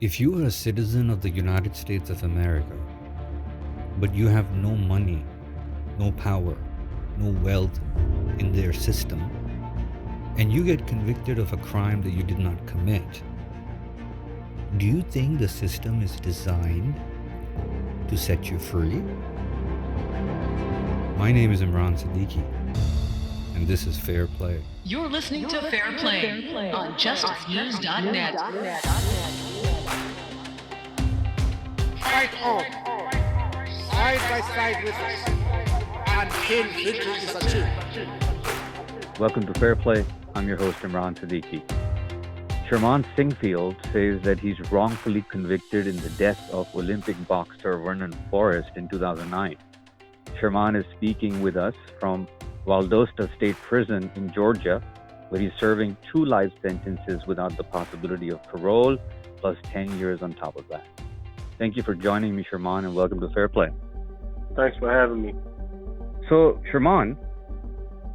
If you are a citizen of the United States of America, but you have no money, no power, no wealth in their system, and you get convicted of a crime that you did not commit, do you think the system is designed to set you free? My name is Imran Siddiqui, and this is Fair Play. You're listening to FairPlay on JusticeNews.net. Fight on, side by side with us, until victory is achieved. Welcome to Fair Play. I'm your host, Imran Siddiqui. Charmon Sinkfield says that he's wrongfully convicted in the death of Olympic boxer Vernon Forrest in 2009. Charmon is speaking with us from Valdosta State Prison in Georgia, where he's serving 2 life sentences without the possibility of parole, plus 10 years on top of that. Thank you for joining me, Charmon, and welcome to Fair Play. Thanks for having me. So, Charmon,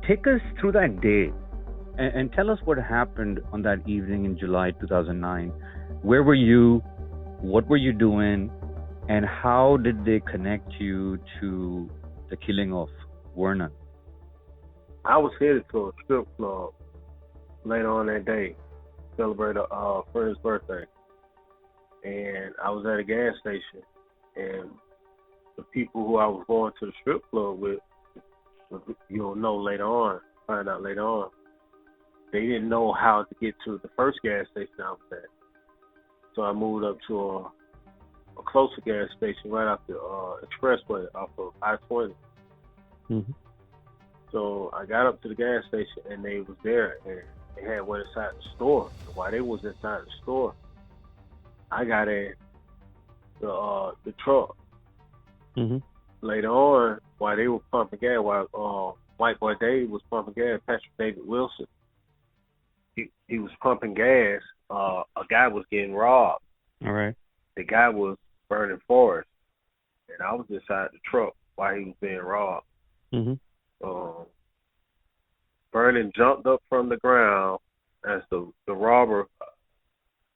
take us through that day and tell us what happened on that evening in July 2009. Where were you? What were you doing? And how did they connect you to the killing of Vernon? I was headed to a strip club later on that day, celebrate a friend's birthday. And I was at a gas station, and the people who I was going to the strip club with, you'll know later on, find out later on, they didn't know how to get to the first gas station I was at. So I moved up to a closer gas station right off the expressway off of I-20. Mm-hmm. So I got up to the gas station, and they was there, and they had went inside the store. And while they was inside the store, I got in the truck. Mm-hmm. Later on, while they were pumping gas, while White Boy Dave was pumping gas, Patrick David Wilson, he was pumping gas. A guy was getting robbed. All right. The guy was Vernon Forrest, and I was inside the truck while he was being robbed. Mm-hmm. Vernon jumped up from the ground as the robber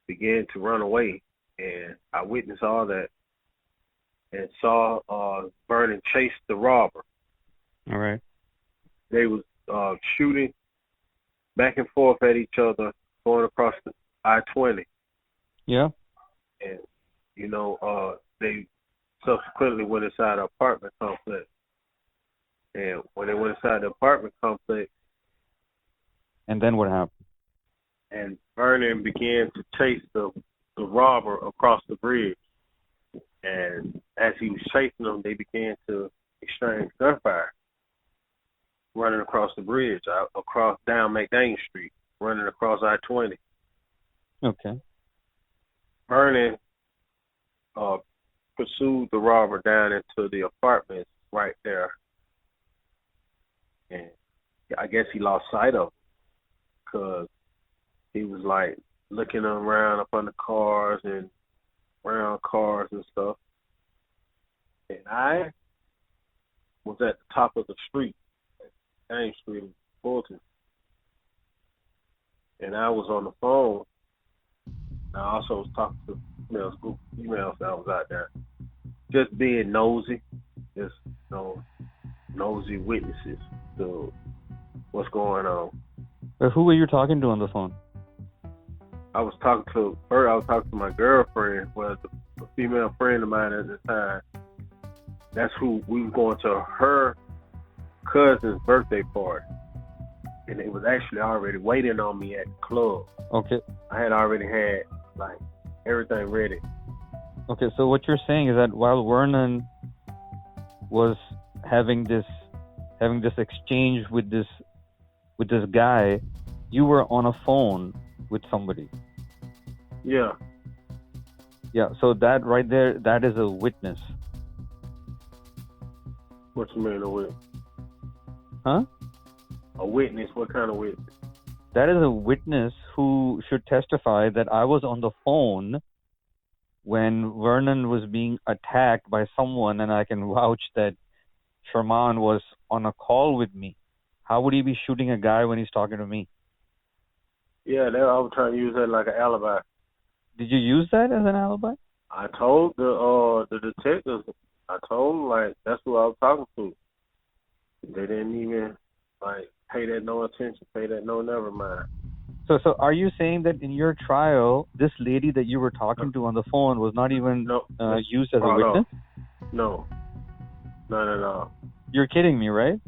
began to run away, and I witnessed all that and saw Vernon chase the robber. All right. They was shooting back and forth at each other going across the I-20. Yeah. And, they subsequently went inside an apartment complex. And when they went inside the apartment complex, And then what happened? and Vernon began to chase the robber across the bridge. And as he was chasing them, they began to exchange gunfire, running across the bridge, across down McDane Street, running across I-20. Okay. Vernon pursued the robber down into the apartments right there. And I guess he lost sight of him because he was like looking around up on the cars and around cars and stuff. And I was at the top of the street, Main Street in Fulton. And I was on the phone. I also was talking to females that was out there. Just being nosy, just nosy witnesses to what's going on. But who were you talking to on the phone? I was talking to my girlfriend, well, a female friend of mine at the time. That's who we were going to her cousin's birthday party. And it was actually already waiting on me at the club. Okay. I had already had, everything ready. Okay, so what you're saying is that while Vernon was having this exchange with this guy, you were on a phone with somebody. Yeah. Yeah, so that right there, that is a witness. What you mean, a witness? Huh? A witness? What kind of witness? That is a witness who should testify that I was on the phone when Vernon was being attacked by someone, and I can vouch that Charmon was on a call with me. How would he be shooting a guy when he's talking to me? Yeah, I was trying to use that like an alibi. Did you use that as an alibi? I told the detectives, I told them, like, that's who I was talking to. They didn't even, like, pay that no attention, pay that no never mind. So are you saying that in your trial, this lady that you were talking to on the phone was not even used as a witness? No. Not at all. You're kidding me, right?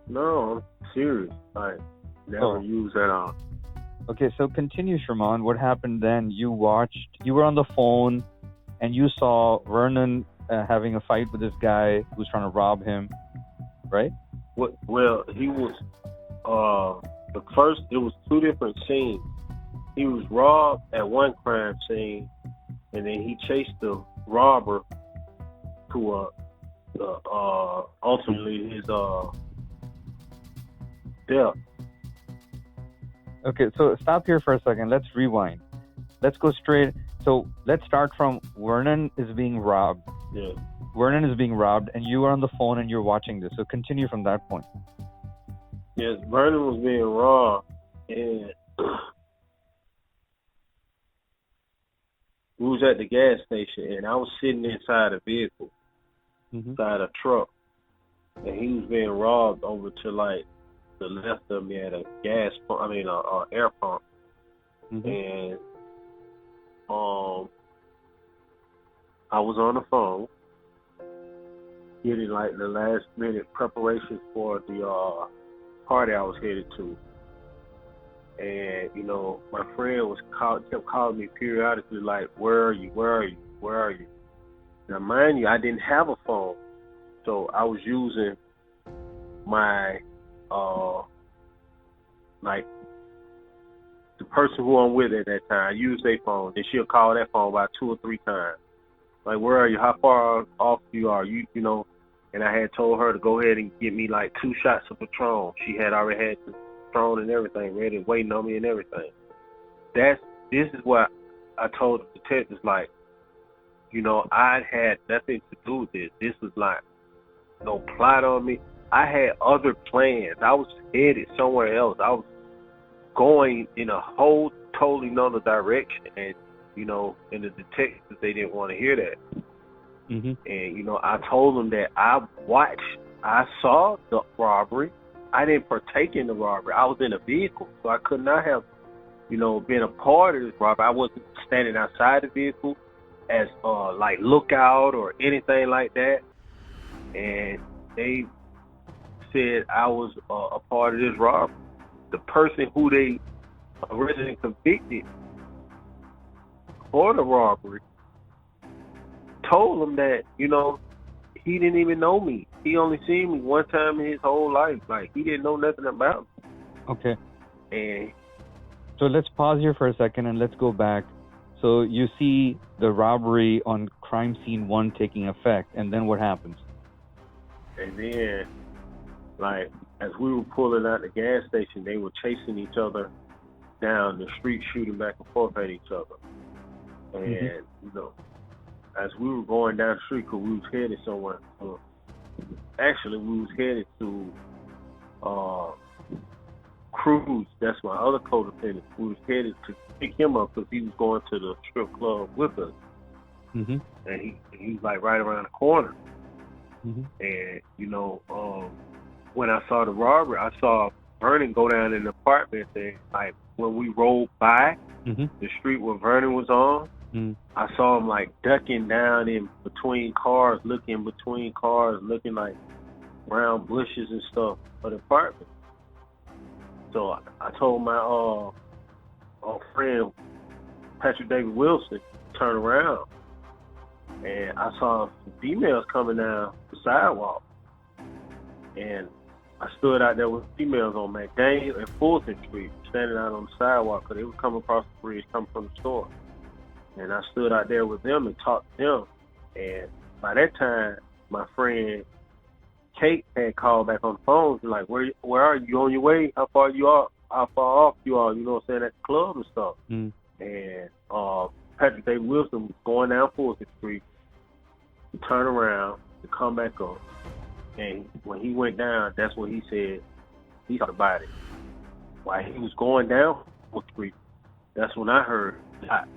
No, I'm serious. Like, never used at all. Okay, so continue, Charmon. What happened then? You were on the phone, and you saw Vernon having a fight with this guy who's trying to rob him, right? Well, he was, it was two different scenes. He was robbed at one crime scene, and then he chased the robber to ultimately his death. Okay, so stop here for a second. Let's rewind. Let's go straight. So let's start from Vernon is being robbed. Yeah. Vernon is being robbed, and you are on the phone and you're watching this. So continue from that point. Yes, Vernon was being robbed, and we was at the gas station, and I was sitting inside a vehicle, inside a truck, and he was being robbed over to, like, the left of me at a gas pump, air pump. And I was on the phone getting, like, the last minute preparations for the party I was headed to. And, you know, my friend kept calling me periodically, like, where are you? Where are you? Where are you? Now, mind you, I didn't have a phone. So I was using my, like, the person who I'm with at that time, I used their phone. Then she'll call that phone about 2 or 3 times. Like, where are you? How far off you are? You know, and I had told her to go ahead and get me, like, 2 shots of Patron. She had already had the Patron and everything ready, waiting on me and everything. This is what I told the detectives, like, you know, I had nothing to do with this. This was like no plot on me. I had other plans. I was headed somewhere else. I was going in a whole totally another direction, and, you know, and the detectives, they didn't want to hear that. And, you know, I told them that I saw the robbery. I didn't partake in the robbery. I was in a vehicle, so I could not have, you know, been a part of this robbery. I wasn't standing outside the vehicle as like lookout or anything like that. And they said I was a part of this robbery. The person who they originally convicted for the robbery told them that, you know, he didn't even know me. He only seen me one time in his whole life. Like, he didn't know nothing about me. Okay. And so let's pause here for a second and let's go back. So you see the robbery on crime scene 1 taking effect, and then what happens? And then, like, as we were pulling out the gas station, they were chasing each other down the street, shooting back and forth at each other. And, you know, as we were going down the street, because we was headed somewhere. Actually, we was headed to Cruz. That's my other co-defendant. We was headed to pick him up because he was going to the strip club with us. And he was, like, right around the corner. And, you know, when I saw the robbery, I saw Vernon go down in the apartment, and, like, when we rolled by the street where Vernon was on, I saw him, like, ducking down in between cars, looking like around bushes and stuff for the apartment. So I told my friend Patrick David Wilson to turn around, and I saw some females coming down the sidewalk, and I stood out there with females on McDaniel and Fulton Street, standing out on the sidewalk because they were coming across the bridge, coming from the store. And I stood out there with them and talked to them. And by that time, my friend Kate had called back on the phone. She's like, where are you? On your way? How far off you are, you know what I'm saying, at the club and stuff. And Patrick David Wilson was going down Fulton Street to turn around to come back up. And when he went down, that's when he said he saw the body. While he was going down Fulton Street, that's when I heard shot.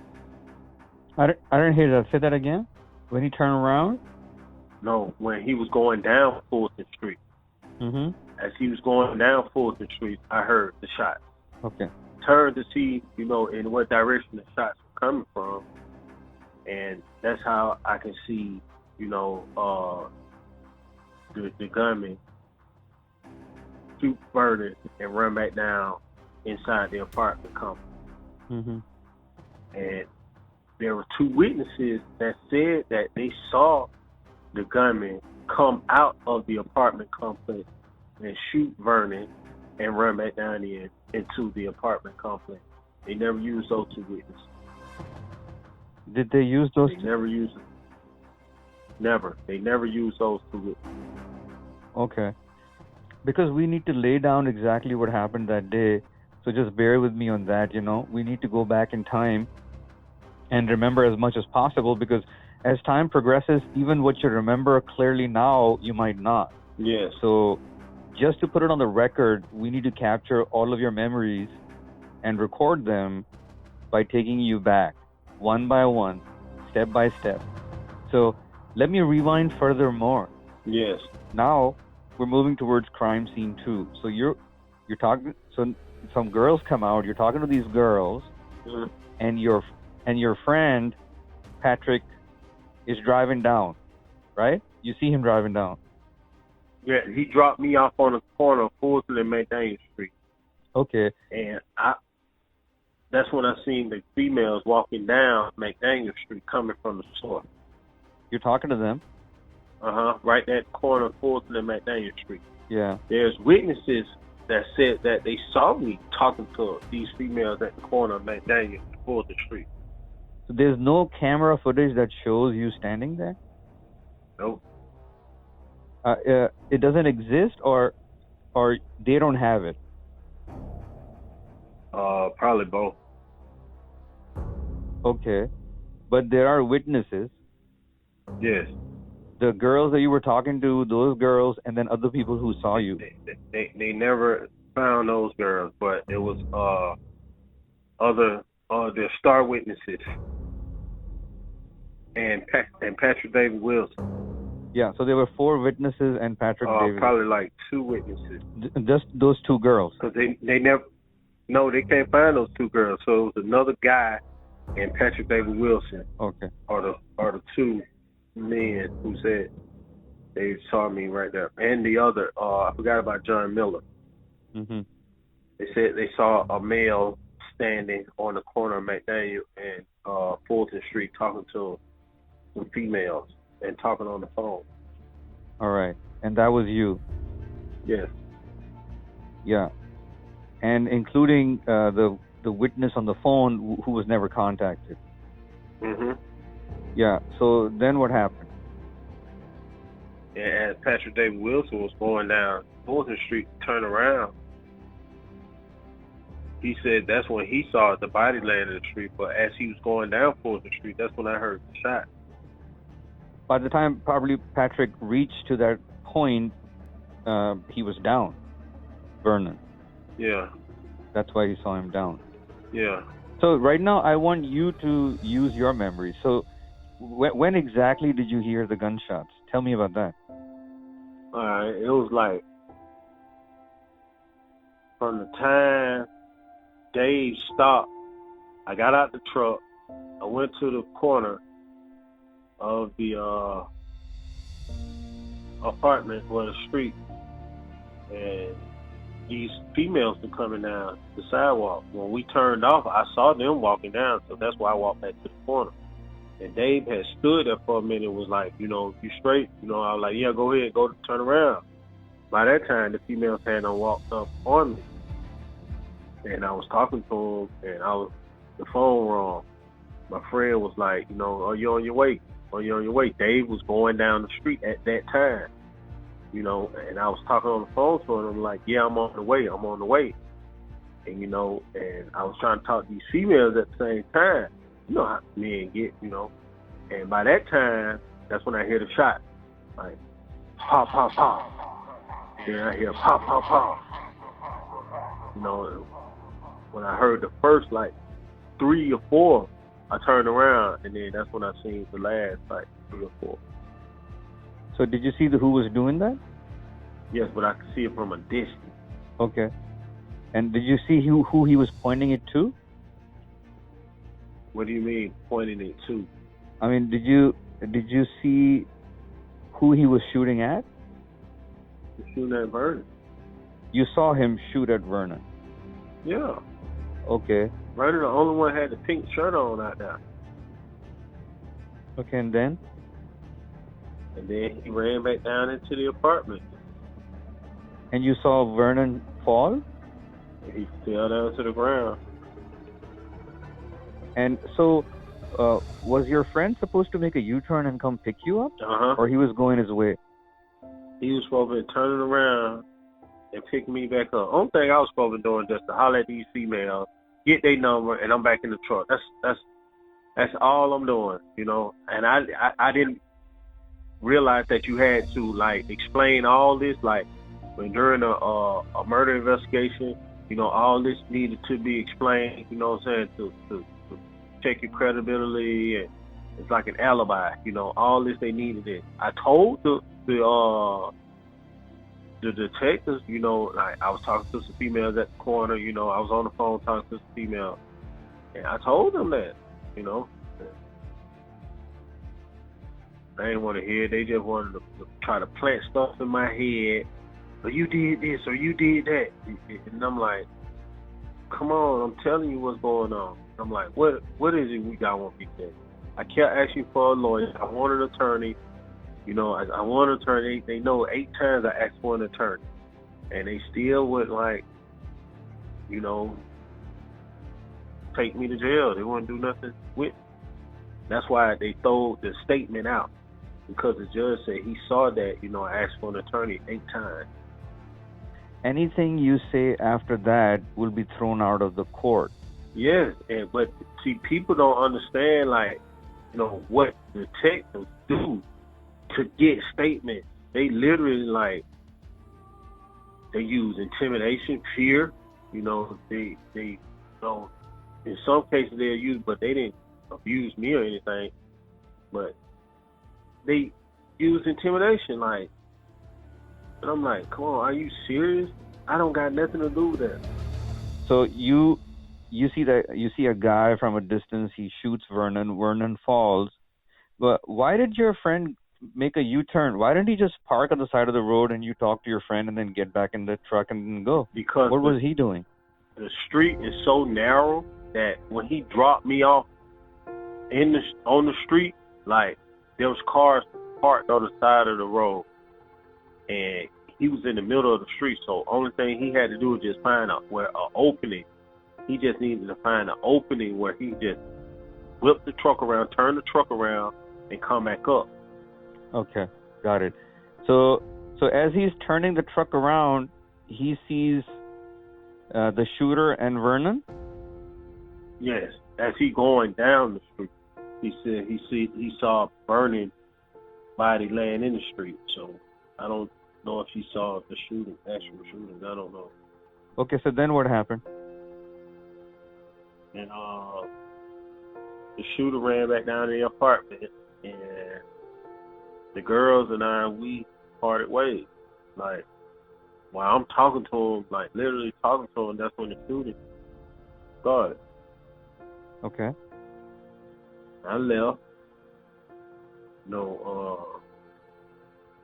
I didn't hear that. Say that again. When he turned around? No, when he was going down Fulton Street. Mm-hmm. As he was going down Fulton Street, I heard the shots. Okay. Turned to see, in what direction the shots were coming from. And that's how I can see, the gunman shoot Vernon and run back down inside the apartment complex. Mm-hmm. And there were two witnesses that said that they saw the gunman come out of the apartment complex and shoot Vernon and run back down into the apartment complex. They never used those two witnesses. Did they use those? They never used them. Never. They never used those two witnesses. Okay. Because we need to lay down exactly what happened that day. So just bear with me on that, We need to go back in time and remember as much as possible, because as time progresses, even what you remember clearly now, you might not. Yes. So just to put it on the record, we need to capture all of your memories and record them by taking you back, one by one, step by step. So let me rewind furthermore. Yes. Now we're moving towards crime scene 2. So you're talking. So some girls come out. You're talking to these girls, Mm-hmm. and your friend Patrick is driving down, right? You see him driving down. Yeah, he dropped me off on the corner of Fulton and McDaniel Street. Okay. And that's when I seen the females walking down McDaniel Street coming from the store. You're talking to them? Right at the corner of Fulton and McDaniel Street. Yeah. There's witnesses that said that they saw me talking to these females at the corner of McDaniel and Fulton Street. So there's no camera footage that shows you standing there? Nope. It doesn't exist, or they don't have it? Probably both. Okay. But there are witnesses. Yes. The girls that you were talking to, those girls, and then other people who saw you. They never found those girls, but it was the star witnesses and Patrick David Wilson. Yeah, so there were 4 witnesses and Patrick David. Probably like 2 witnesses. Just those 2 girls. Because they never, no, they can't find those 2 girls. So it was another guy and Patrick David Wilson. Okay. Are the 2 men who said they saw me right there, and the other I forgot about John Miller. Mm-hmm. They said they saw a male standing on the corner of McDaniel and Fulton Street talking to some females and talking on the phone. All right, and that was you. Yes. Yeah, and including the witness on the phone who was never contacted. Mhm. Yeah. So then what happened? And as Patrick David Wilson was going down Fulton Street to turn around, he said that's when he saw the body laying in the street. But as he was going down Fulton Street, that's when I heard the shot. By the time probably Patrick reached to that point, he was down, Vernon. Yeah. That's why he saw him down. Yeah. So right now, I want you to use your memory. So when exactly did you hear the gunshots? Tell me about that. All right. It was like from the time Dave stopped, I got out the truck, I went to the corner of the apartment or the street, and these females were coming down the sidewalk. When we turned off, I saw them walking down, so that's why I walked back to the corner. And Dave had stood there for a minute and was like, you straight? I was like, yeah, go ahead, turn around. By that time, the females had walked up on me. And I was talking to him, and the phone rang. My friend was like, are you on your way? Are you on your way? Dave was going down the street at that time, and I was talking on the phone to him. I'm like, yeah, I'm on the way. And, and I was trying to talk to these females at the same time. You know how men get, And by that time, that's when I hear the shot. Like, pop, pop, pop. Then I hear pop, pop, pop. When I heard the first, 3 or 4, I turned around, and then that's when I seen the last, like, 3 or 4. So did you see who was doing that? Yes, but I could see it from a distance. Okay. And did you see who he was pointing it to? What do you mean, pointing it to? I mean, did you see who he was shooting at? He's shooting at Vernon. You saw him shoot at Vernon? Yeah. Okay. Vernon, the only one had the pink shirt on out there. Okay, and then? And then he ran back down into the apartment. And you saw Vernon fall? And he fell down to the ground. And so, was your friend supposed to make a U-turn and come pick you up? Uh-huh. Or he was going his way? He was supposed to be turning around and pick me back up. Only thing I was supposed to be doing just to holler at these females, get their number, and I'm back in the truck. That's all I'm doing, you know. And I didn't realize that you had to, like, explain all this, like, when during a murder investigation, you know, all this needed to be explained, you know what I'm saying, to check your credibility, and it's like an alibi, you know, all this they needed it. I told the detectives, you know, like, I was talking to some females at the corner, you know, I was on the phone talking to some females, and I told them that, you know. They didn't want to hear it. They just wanted to try to plant stuff in my head. Or you did this, or you did that. And I'm like, come on, I'm telling you what's going on. I'm like, what is it we got want me to say? I kept asking for a lawyer. I want an attorney. You know, I want an attorney. They know 8 times I asked for an attorney. And they still would, like, you know, take me to jail. They wouldn't do nothing with me. That's why they throw the statement out. Because the judge said he saw that, you know, I asked for an attorney 8 times. Anything you say after that will be thrown out of the court. Yes, but see, people don't understand, like, you know, what detectives do to get statements. They literally, like, they use intimidation, fear. You know, they you know, in some cases they'll use, but they didn't abuse me or anything. But they use intimidation, like, and I'm like, come on, are you serious? I don't got nothing to do with that. So you see a guy from a distance, he shoots Vernon falls. But why did your friend make a U-turn? Why didn't he just park on the side of the road and you talk to your friend and then get back in the truck and go? Because what was he doing? The street is so narrow that when he dropped me off on the street, like, there was cars parked on the side of the road, and he was in the middle of the street. So only thing he had to do was just find an opening. He just needed to find an opening where he just whipped the truck around, turn the truck around, and come back up. Okay, got it. So as he's turning the truck around, he sees the shooter and Vernon? Yes, as he going down the street, he said he saw Vernon body laying in the street. So I don't know if he saw the actual shooting. I don't know. Okay, so then what happened? And the shooter ran back down to the apartment, and the girls and I, we parted ways. Like, while I'm talking to him, like, literally talking to him, that's when the shooting started. Okay. I left.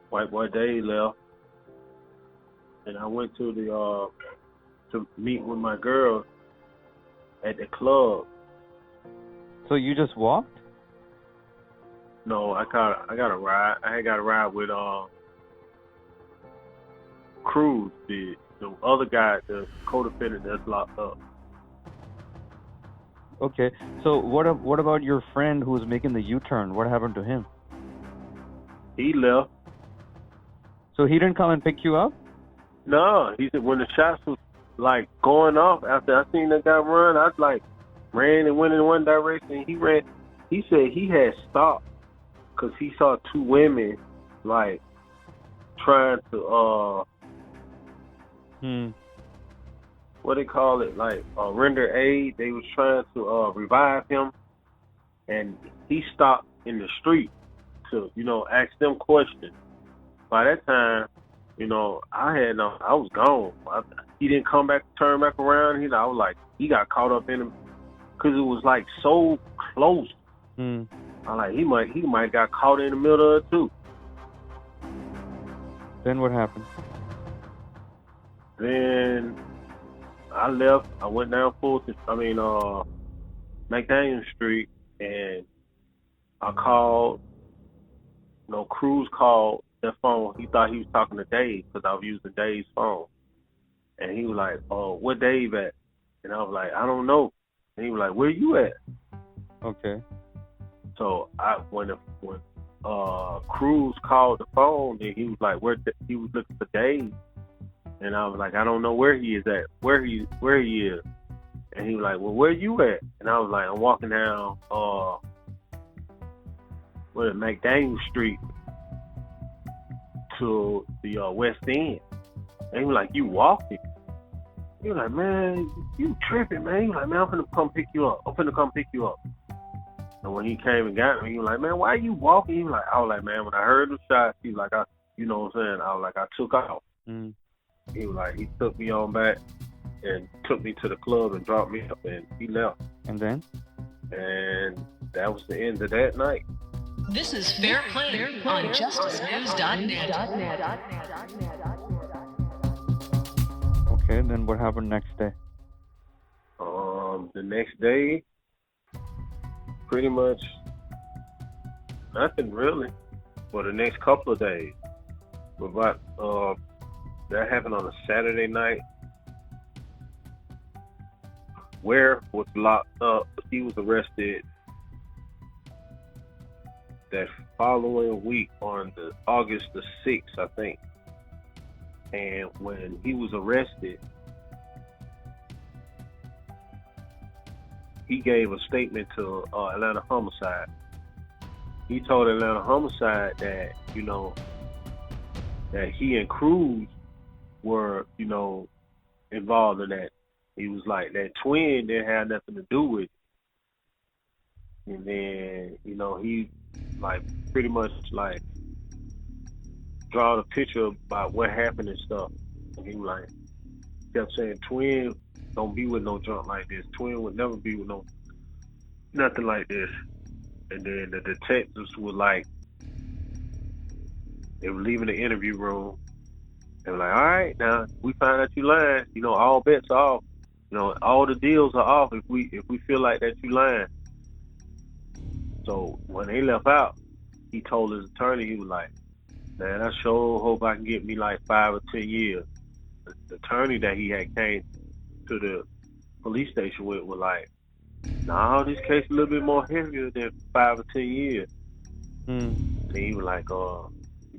White Boy Dave left. And I went to to meet with my girl at the club. So you just walked? No, I got a ride. I had got a ride with Cruz, the other guy, the co-defendant that's locked up. Okay. So what about your friend who was making the U-turn? What happened to him? He left. So he didn't come and pick you up? No, he said when the shots was, like, going off, after I seen that guy run, I, like, ran and went in one direction. He ran. He said he had stopped because he saw 2 women, like, trying to what they call it, like, render aid. They was trying to revive him, and he stopped in the street to, ask them questions. By that time, I was gone. He didn't turn back around. I was like, he got caught up in him because it was like so close. Hmm. I like he might got caught in the middle of it too. Then what happened? Then I left. I went down McDaniel Street, and I called. Cruz called that phone. He thought he was talking to Dave because I was using Dave's phone, and he was like, "Oh, where Dave at?" And I was like, "I don't know." And he was like, "Where you at?" Okay. So when Cruz called the phone, and he was like, he was looking for Dave, and I was like, I don't know where he is at, where he is, and he was like, well, where you at? And I was like, I'm walking down McDaniel Street to the West End, and he was like, you walking? He was like, man, you tripping, man. He was like, man, I'm finna come pick you up. And when he came and got me, he was like, man, why are you walking? He was like, I was like, man, when I heard the shots, he was like, you know what I'm saying? I was like, I took off. Mm. He was like, he took me on back and took me to the club and dropped me up, and he left. And then? And that was the end of that night. This is FairPlay on JusticeNews.net. Okay, then what happened next day? The next day, pretty much nothing really for the next couple of days. But that happened on a Saturday night. Ware was locked up. He was arrested that following week on August the 6th, I think. And when he was arrested, he gave a statement to Atlanta Homicide. He told Atlanta Homicide that, that he and Cruz were, involved in that. He was like, that twin didn't have nothing to do with it. And then, he pretty much draw the picture about what happened and stuff. And he was kept saying, twin don't be with no junk like this. Twin would never be with nothing like this. And then the detectives were they were leaving the interview room. They were like, all right, now we find out you lying. All bets are off. All the deals are off if we feel like that you lying. So when they left out, he told his attorney, he was like, man, I sure hope I can get me 5 or 10 years. The attorney that he had came to the police station with was like, nah, this case a little bit more heavier than 5 or 10 years. And he was like, you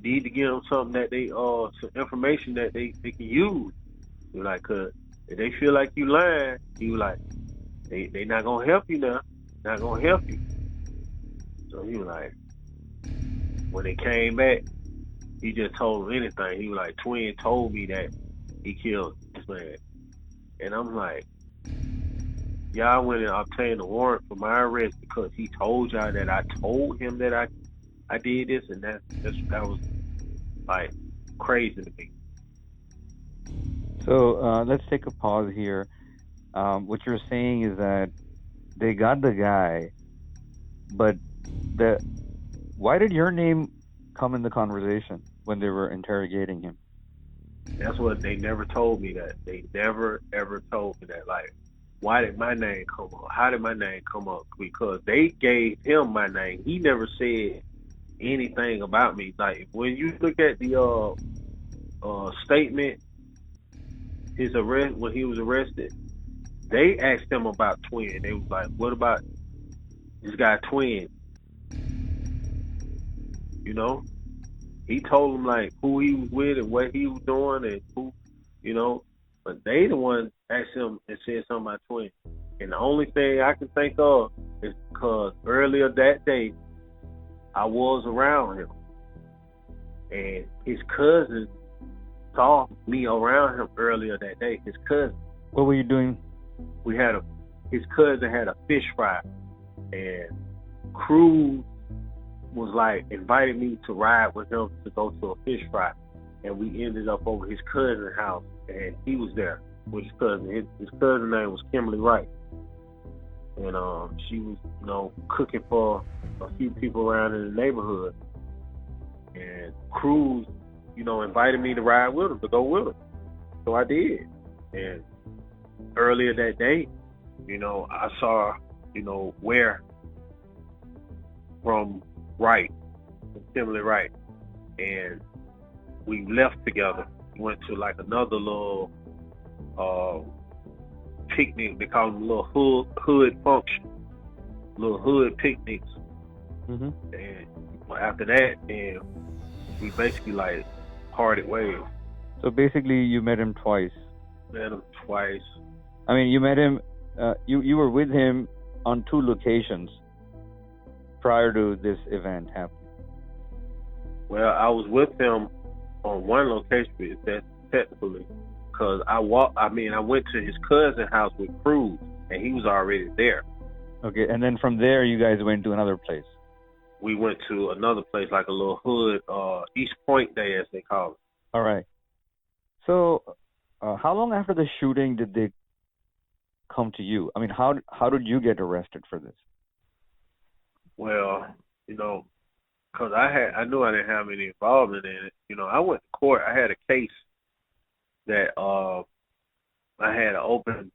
need to give them something that they some information that they can use. He was like, cause if they feel like you lying, he was like, they not gonna help you now. Not gonna help you. So he was like, when they came back, he just told them anything. He was like, twin told me that he killed this man. And I'm like, y'all went and obtained a warrant for my arrest because he told y'all that I told him that I did this, and that was crazy to me. So let's take a pause here. What you're saying is that they got the guy, but why did your name come in the conversation when they were interrogating him? That's what they never told me that. They never ever told me that. Why did my name come up? How did my name come up? Because they gave him my name. He never said anything about me. When you look at the statement, his arrest, when he was arrested, they asked him about twin. They was like, what about this guy twin? He told them who he was with and what he was doing and who, but they the one asked him and said something about twin. And the only thing I can think of is because earlier that day I was around him, and his cousin saw me around him earlier that day. His cousin. What were you doing? His cousin had a fish fry, and Cruz was like invited me to ride with him to go to a fish fry, and we ended up over his cousin's house, and he was there with his cousin. His cousin's name was Kimberly Wright, and she was, you know, cooking for a few people around in the neighborhood, and Cruz, you know, invited me to ride with him, to go with him, so I did. And earlier that day, you know, I saw, you know, where from Wright, from Kimberly Wright, and we left together. Went to like another little picnic. They call them little hood function, little hood picnics. Mm-hmm. And after that, then we basically like parted ways. So basically, you met him twice. Met him twice. I mean, you met him. You were with him on 2 locations prior to this event happening. Well, I was with him on one location, that's technically, because I went to his cousin's house with Cruz, and he was already there. Okay, and then from there, you guys went to another place. We went to another place, like a little hood, East Point Day, as they call it. All right. So, how long after the shooting did they come to you? I mean, how did you get arrested for this? Well, you know, because I knew I didn't have any involvement in it. You know, I went to court. I had a case that I had an open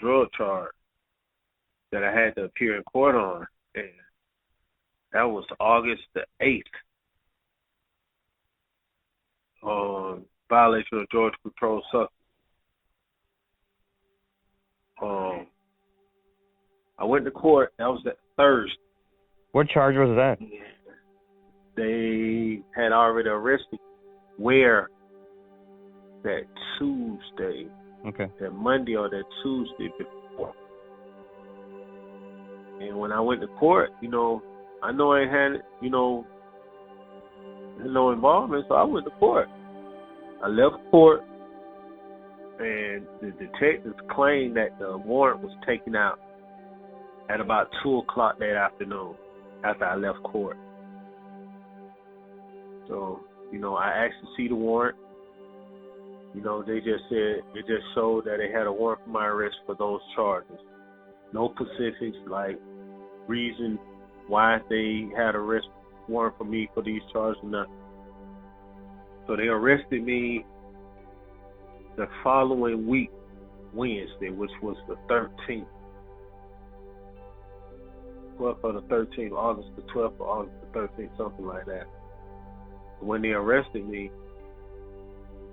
drug charge that I had to appear in court on, and that was August the 8th. Violation of Georgia Controlled Substance. I went to court. That was that Thursday. What charge was that? They had already arrested Ware that Tuesday. Okay. That Monday or that Tuesday before. And when I went to court, you know, I know I ain't had, you know, no involvement, so I went to court. I left court, and the detectives claimed that the warrant was taken out at about 2 o'clock that afternoon after I left court. So, you know, I asked to see the warrant. You know, they just said, it just showed that they had a warrant for my arrest for those charges. No specifics, like reason why they had arrest warrant for me for these charges or nothing. So they arrested me the following week, Wednesday, which was the 13th. 12th or the 13th, August the 12th or August the 13th, something like that. When they arrested me,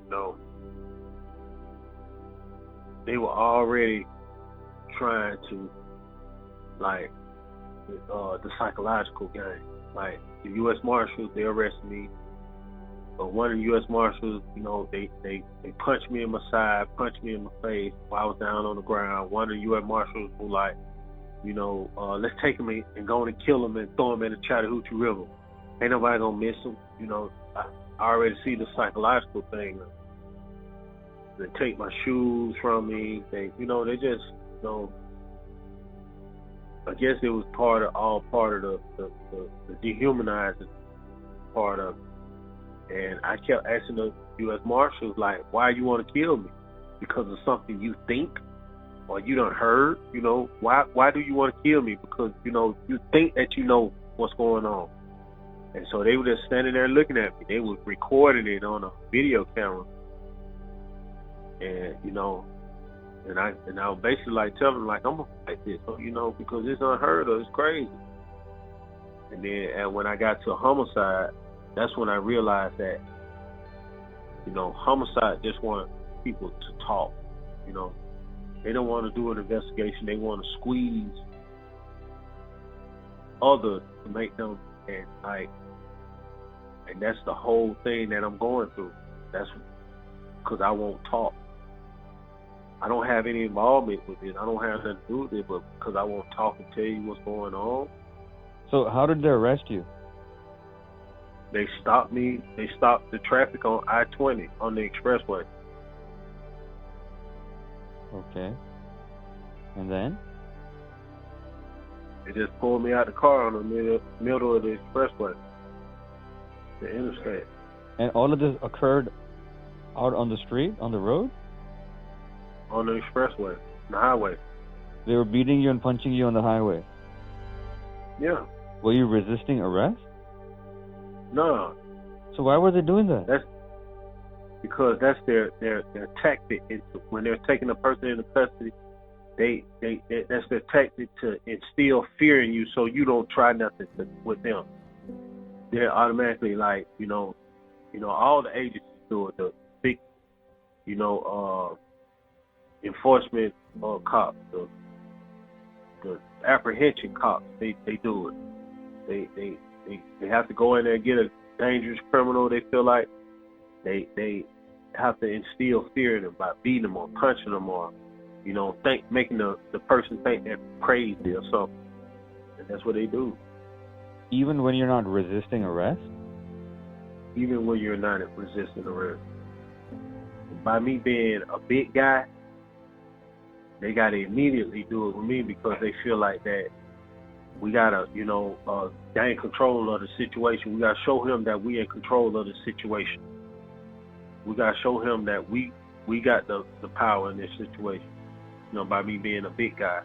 you know, they were already trying to, like, the psychological game. Like, the U.S. Marshals, they arrested me. But one of the U.S. Marshals, you know, they punched me in my side, punched me in my face while I was down on the ground. One of the U.S. Marshals was like, you know, let's take him and go and kill him and throw him in the Chattahoochee River. Ain't nobody gonna miss him. You know, I already see the psychological thing. They take my shoes from me. They, you know, they just, you know, I guess it was part of the dehumanizing part of it. And I kept asking the U.S. Marshals, like, why you want to kill me? Because of something you think or you done heard? You know, why do you want to kill me? Because, you know, you think that you know what's going on. And so they were just standing there looking at me. They was recording it on a video camera. And, you know, and I was basically like telling them, like, I'm going to fight this, you know, because it's unheard of, it's crazy. And then when I got to homicide, that's when I realized that, you know, homicide just want people to talk, you know. They don't want to do an investigation. They want to squeeze others to make them, and that's the whole thing that I'm going through. That's because I won't talk. I don't have any involvement with it. I don't have nothing to do with it, but because I won't talk and tell you what's going on. So how did they arrest you? They stopped me. They stopped the traffic on I-20 on the expressway. Okay. And then? They just pulled me out the car on the middle of the expressway, the interstate. And all of this occurred out on the street, on the road? On the expressway, the highway. They were beating you and punching you on the highway? Yeah. Were you resisting arrest? No. So why were they doing that? That's because that's their tactic. When they're taking a person into custody, that's their tactic to instill fear in you, so you don't try nothing with them. They're automatically like, all the agencies do it. The big, enforcement cops, the apprehension cops, they do it. They have to go in there and get a dangerous criminal. They feel like they have to instill fear in them by beating them or punching them or making the person think they're crazy or something. And that's what they do. Even when you're not resisting arrest? Even when you're not resisting arrest. By me being a big guy, they got to immediately do it with me because they feel like that we got to, gain control of the situation. We got to show him that we in control of the situation. We got to show him that we got the power in this situation, by me being a big guy.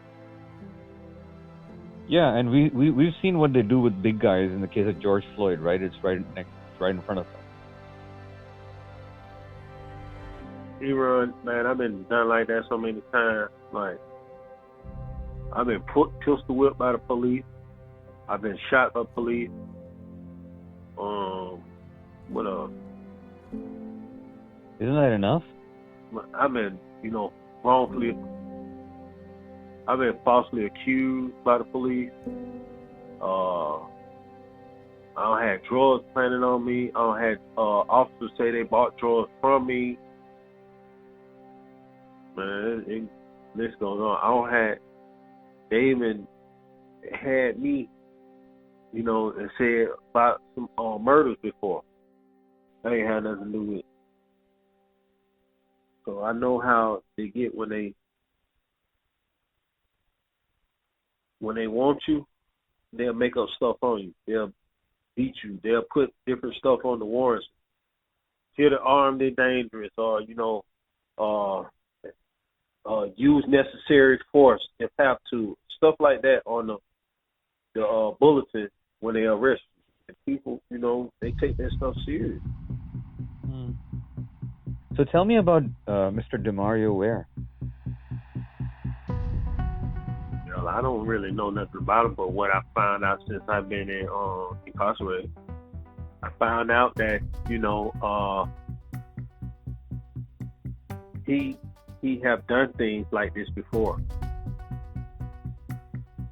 Yeah, and we've seen what they do with big guys in the case of George Floyd, right? It's right in front of us. Run, man, I've been done like that so many times. Like, I've been pistol whipped by the police. I've been shot by police. What else? Isn't that enough? I've been, wrongfully. I've been falsely accused by the police. I don't had drugs planted on me. I don't had officers say they bought drugs from me. Man, this goes on. They even had me, and said about some murders before. I ain't had nothing to do with it. So I know how they get when they want you, they'll make up stuff on you. They'll beat you. They'll put different stuff on the warrants. Here the armed and dangerous, or use necessary force if have to. Stuff like that on the bulletin when they arrest you. And people, they take that stuff serious. So tell me about Mr. DeMario Ware. I don't really know nothing about him, but what I found out since I've been incarcerated, I found out that he have done things like this before.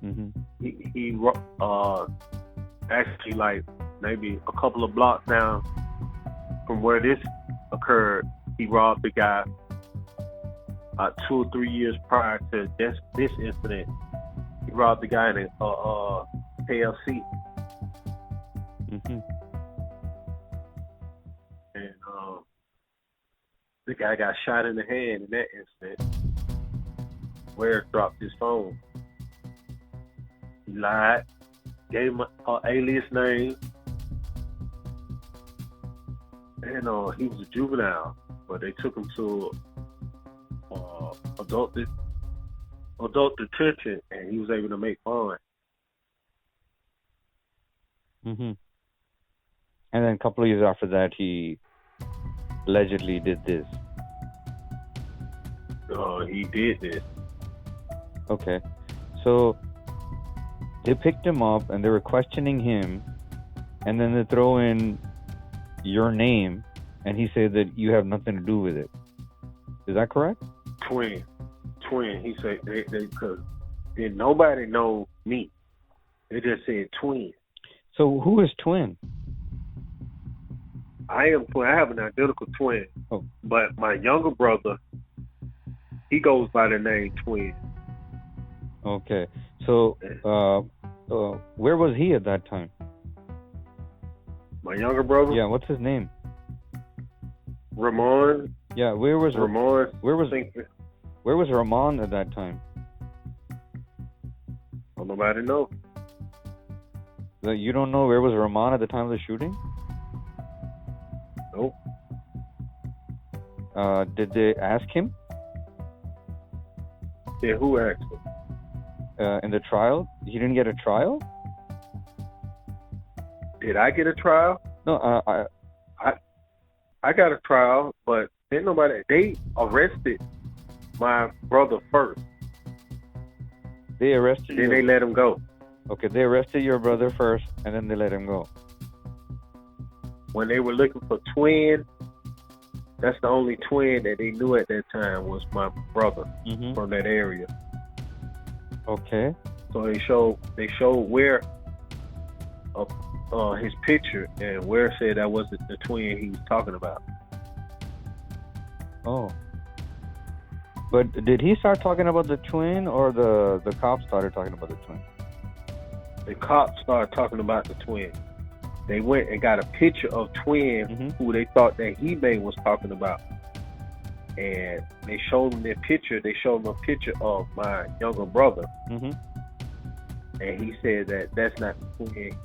Mm-hmm. He actually, like maybe a couple of blocks down from where this occurred, he robbed a guy 2 or 3 years prior to this incident. He robbed the guy in a KLC. Mm-hmm. And the guy got shot in the head in that incident. Ware dropped his phone. He lied, gave him an alias name, and he was a juvenile, but they took him to adult detention, and he was able to make fine. Mm-hmm. And then a couple of years after that, he allegedly did this. He did this. Okay. So they picked him up and they were questioning him, and then they throw in your name, and he said that you have nothing to do with it. Is that correct? Twin. He said they because nobody know me. They just said twin. So who is Twin? I am twin. I have an identical twin. Oh. But my younger brother, he goes by the name Twin. Okay. So where was he at that time? My younger brother? Yeah, what's his name? Ramon. Yeah, where was Ramon? Where was Ramon at that time? Nobody know. You don't know where was Rahman at the time of the shooting? Nope. Did they ask him? Yeah, who asked him? In the trial? He didn't get a trial? Did I get a trial? No, I got a trial, but didn't nobody. They arrested my brother first. They arrested Then they let him go. Okay, they arrested your brother first, and then they let him go. When they were looking for twin, that's the only twin that they knew at that time was my brother from that area. Okay. So they showed where his picture, and where said that wasn't the twin he was talking about. Oh. But did he start talking about the twin, or the cops started talking about the twin? The cops started talking about the twin. They went and got a picture of twin who they thought that he was talking about. And they showed him their picture. They showed him a picture of my younger brother. And he said that that's not the twin.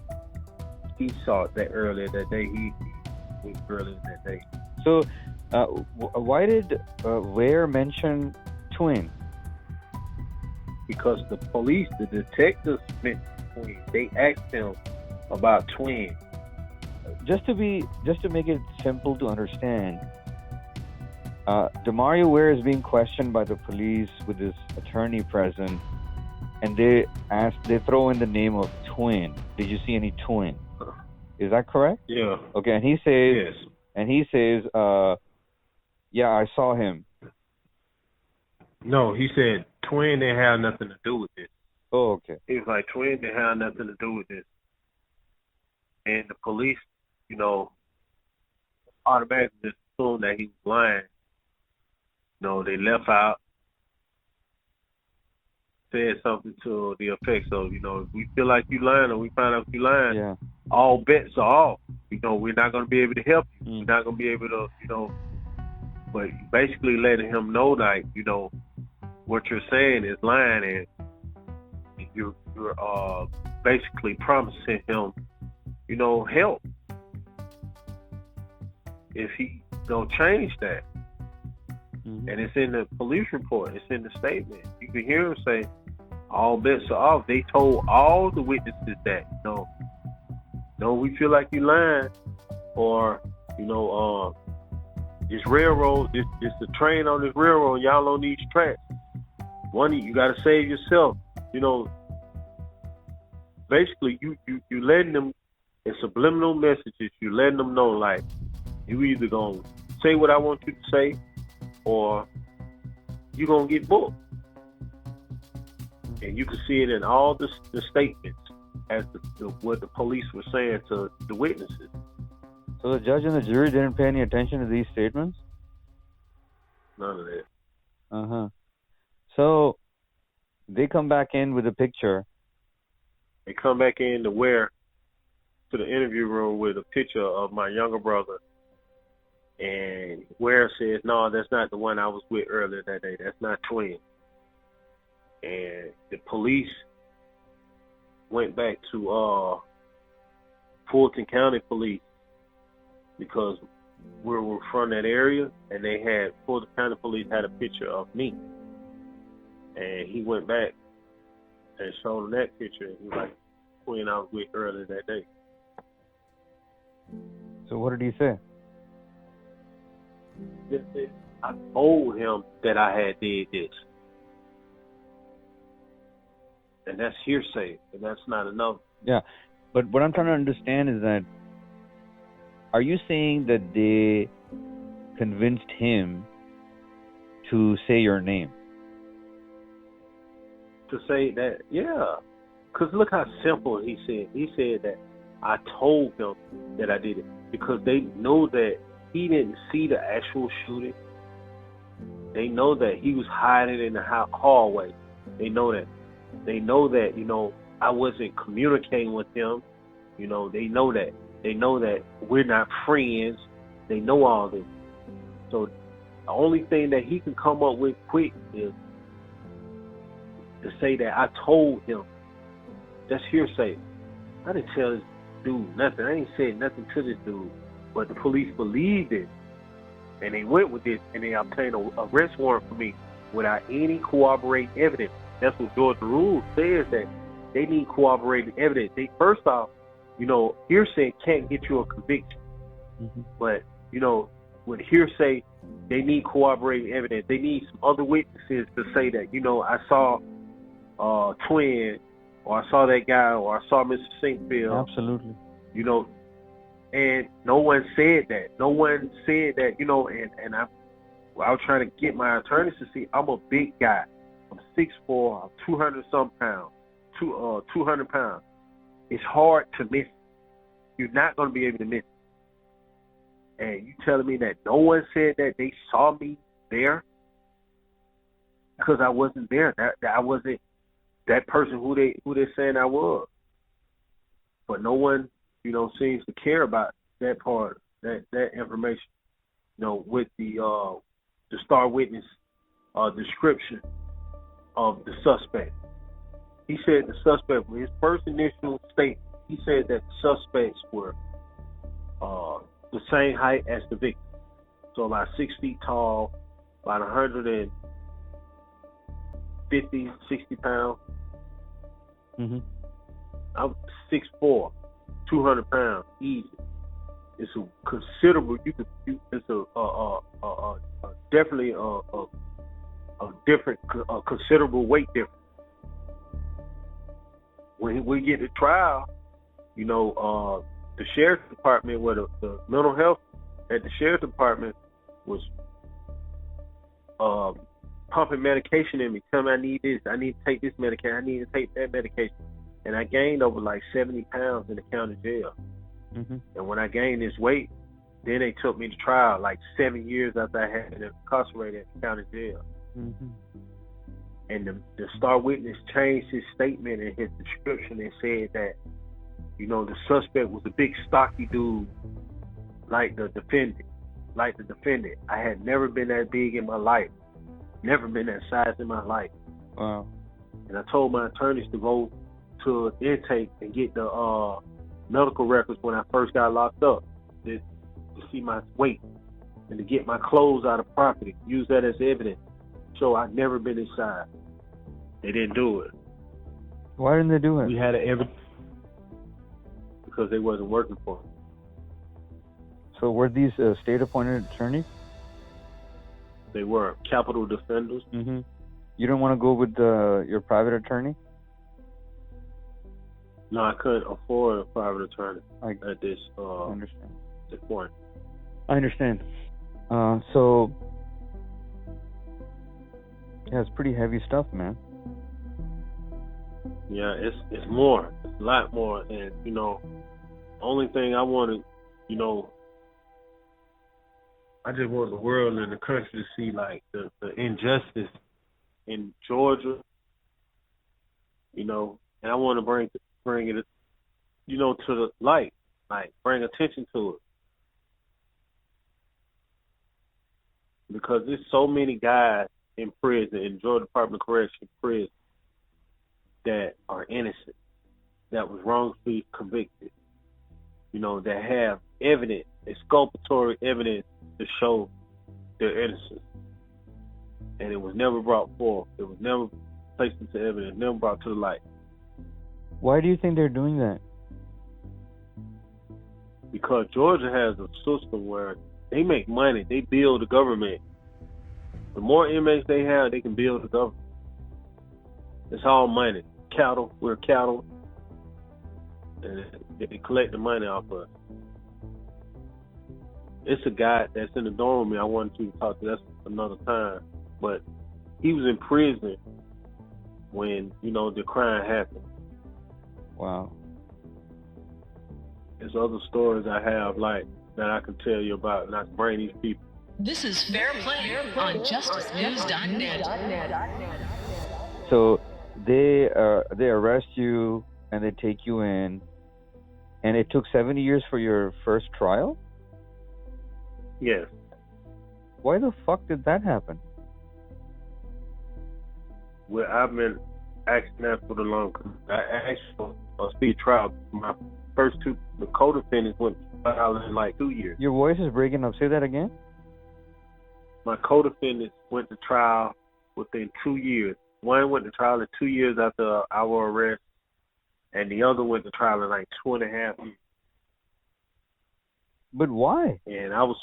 He saw it that earlier that day. He was earlier that day. So, why did Ware mention twin? Because the police, the detectives mentioned twin. They asked him about twin. Just to make it simple to understand, Demario Ware is being questioned by the police with his attorney present, and they throw in the name of twin. Did you see any twin? Is that correct? Yeah. Okay, and he says, yes. And he says, yeah, I saw him. No, he said twin didn't have nothing to do with this. Oh, okay. He was like, twin didn't have nothing to do with this. And the police, automatically just assumed that he was lying. They left out, said something to the effect of, if we feel like you lying or we find out you lying, all bets are off. We're not going to be able to help you. We're not going to be able to, but basically letting him know that, what you're saying is lying, and you're basically promising him, help if he don't change that. And it's in the police report. It's in the statement. You can hear him say, all bets are off. They told all the witnesses that, no, we feel like you lying, or, this railroad, this the train on this railroad, y'all on these tracks. One, you got to save yourself. Basically, you letting them, in subliminal messages, you letting them know, like, you either going to say what I want you to say, or you're going to get booked. And you can see it in all the statements as what the police were saying to the witnesses. So the judge and the jury didn't pay any attention to these statements? None of that. So they come back in with a picture. They come back in to the interview room with a picture of my younger brother. And Ware says, no, that's not the one I was with earlier that day. That's not twin. And the police went back to Fulton County Police, because we were from that area, and Fulton County Police had a picture of me. And he went back and showed him that picture, and he was like, twin I was with earlier that day. So what did he say? I told him that I had did this. And that's hearsay, and that's not enough. Yeah, but what I'm trying to understand is that, are you saying that they convinced him to say your name? To say that, yeah. Because look how simple he said. He said that I told him that I did it, because they know that he didn't see the actual shooting. They know that he was hiding in the hallway. They know that. They know that, I wasn't communicating with him. They know that. They know that we're not friends. They know all this. So the only thing that he can come up with quick is to say that I told him. That's hearsay. I didn't tell this dude nothing. I ain't said nothing to this dude. But the police believed it. And they went with this, and they obtained an arrest warrant for me without any corroborating evidence. That's what Georgia rule says, that they need corroborating evidence. They, first off, hearsay can't get you a conviction. Mm-hmm. But, with hearsay, they need corroborating evidence. They need some other witnesses to say that, I saw Twin, or I saw that guy, or I saw Mr. Sinkfield. Absolutely. And no one said that. No one said that, and I was trying to get my attorneys to see I'm a big guy. I'm 6'4", I'm 200-some pounds, 200 pounds. It's hard to miss. You're not going to be able to miss. And you telling me that no one said that they saw me there? Because I wasn't there. That I wasn't that person who they're saying I was. But no one, seems to care about that part, that information. With the star witness description of the suspect. He said the suspect, with his first initial statement, he said that the suspects were the same height as the victim. So about 6 feet tall, about 150, 60 pounds. Mm-hmm. I'm 6'4", 200 pounds, easy. It's a considerable. It's definitely a different, considerable weight difference. When we get to trial, the sheriff's department, where the mental health at the sheriff's department was pumping medication in me, telling me I need this, I need to take this medication, I need to take that medication. And I gained over like 70 pounds in the county jail. Mm-hmm. And when I gained this weight, then they took me to trial like 7 years after I had been incarcerated at the county jail. Mm-hmm. And the star witness changed his statement and his description and said that, the suspect was a big stocky dude like the defendant. I had never been that big in my life. Never been that size in my life. Wow. And I told my attorneys to go to intake and get the medical records when I first got locked up to see my weight and to get my clothes out of property, use that as evidence. So I've never been this size. They didn't do it. Why didn't they do it? We had because they wasn't working for me. So were these state-appointed attorneys? They were capital defenders. Mm-hmm. You don't want to go with your private attorney? No, I couldn't afford a private attorney at this understand. This point. I understand. So, yeah, it's pretty heavy stuff, man. Yeah, it's more. It's a lot more. And, only thing I wanted, I just want the world and the country to see, like, the injustice in Georgia, and I want to bring it, to the light, like, bring attention to it. Because there's so many guys in prison, in Georgia Department of Correction prison, that are innocent, that was wrongfully convicted, that have evidence, exculpatory evidence to show their innocence. And it was never brought forth. It was never placed into evidence, never brought to the light. Why do you think they're doing that? Because Georgia has a system where they make money, they build the government. The more inmates they have, they can build the government. It's all money. Cattle, we're cattle. And they collect the money off us. It's a guy that's in the dorm with me I wanted you to talk to. That's another time. But he was in prison when, the crime happened. Wow. There's other stories I have, like, that I can tell you about, and I can bring these people. This is FairPlay on JusticeNews.net. So they arrest you and they take you in, and it took 70 years for your first trial? Yes. Why the fuck did that happen? Well, I've been asking that for the long. I asked for a speed trial. My first two, the co-defendants went to trial in like 2 years. Your voice is breaking up. Say that again. My co-defendants went to trial within 2 years. One went to trial in 2 years after our arrest, and the other went to trial in like 2.5 years. But why? And I was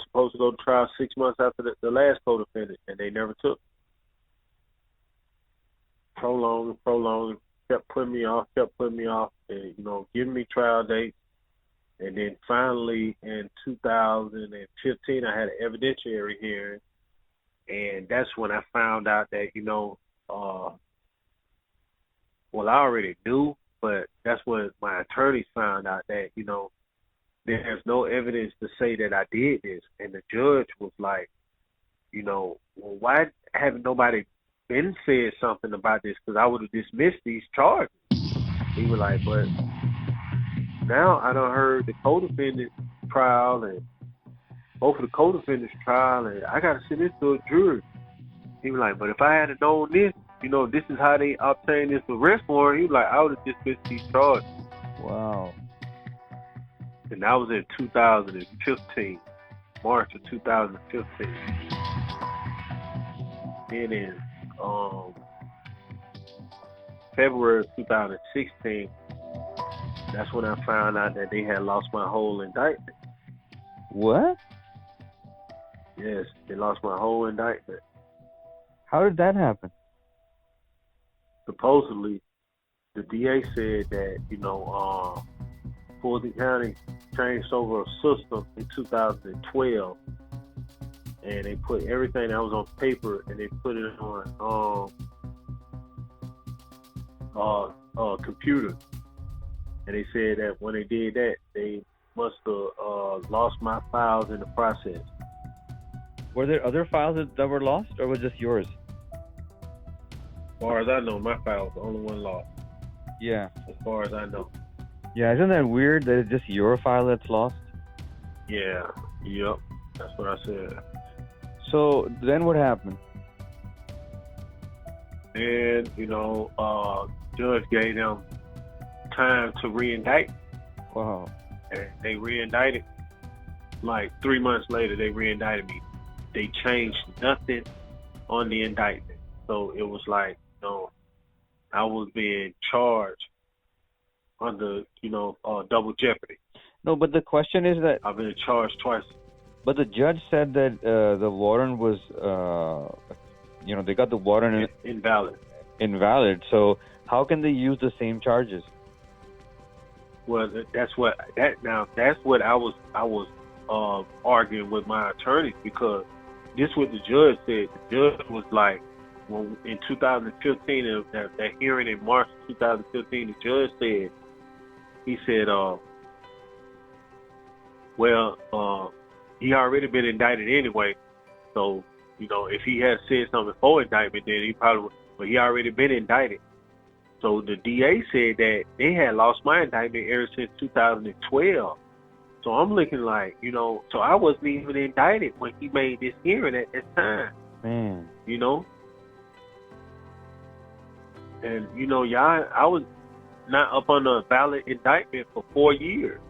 supposed to go to trial 6 months after the last co-defendant, and they never took. Prolonged, kept putting me off, and giving me trial dates. And then finally in 2015, I had an evidentiary hearing, and that's when I found out that I already knew, but that's when my attorneys found out that there's no evidence to say that I did this. And the judge was like, well, why haven't nobody been said something about this? Because I would have dismissed these charges. He was like, but now I done heard the co-defendant trial and both of the co-defendants trial, and I got to send this to a jury. He was like, but if I had known this, this is how they obtained this arrest warrant, he was like, I would have dismissed these charges. Wow. And that was in 2015, March of 2015. Then in February of 2016, that's when I found out that they had lost my whole indictment. What? Yes, they lost my whole indictment. How did that happen? Supposedly, the DA said that, Fulton County changed over a system in 2012, and they put everything that was on paper and they put it on computer. And they said that when they did that, they must have lost my files in the process. Were there other files that were lost, or was it just yours? As far as I know, my file was the only one lost. Yeah. As far as I know. Yeah, isn't that weird that it's just your file that's lost? Yeah. Yep. That's what I said. So then what happened? And, judge gave them time to re-indict. Wow. And they re-indicted. Like 3 months later, they re-indicted me. They changed nothing on the indictment. So it was like, I was being charged under, double jeopardy. No, but the question is that I've been charged twice. But the judge said that the warrant was, they got the warrant invalid. So how can they use the same charges? Well, that's what I was arguing with my attorneys, because this is what the judge said. The judge was like, well, in 2015, that hearing in March 2015, the judge said, he said, he already been indicted anyway. So, if he had said something before indictment, then he probably would, but he already been indicted. So the DA said that they had lost my indictment ever since 2012. So I'm looking like, so I wasn't even indicted when he made this hearing at that time. Man. And, I was not up on a valid indictment for 4 years.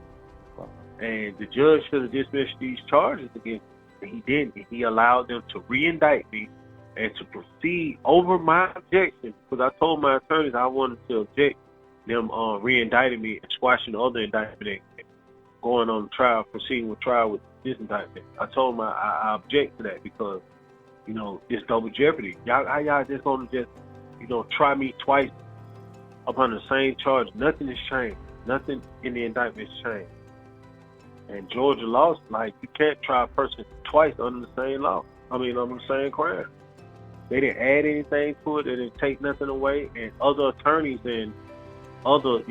Wow. And the judge should have dismissed these charges against me. He didn't. He allowed them to re-indict me and to proceed over my objection, because I told my attorneys I wanted to object them re-indicting me and squashing the other indictment and going on trial, proceeding with trial with this indictment. I told them I object to that because, it's double jeopardy. Y'all just gonna just, try me twice upon the same charge. Nothing has changed. Nothing in the indictment has changed. And Georgia law, like, you can't try a person twice under the same law. Under the same crime. They didn't add anything to it. They didn't take nothing away. And other attorneys and other,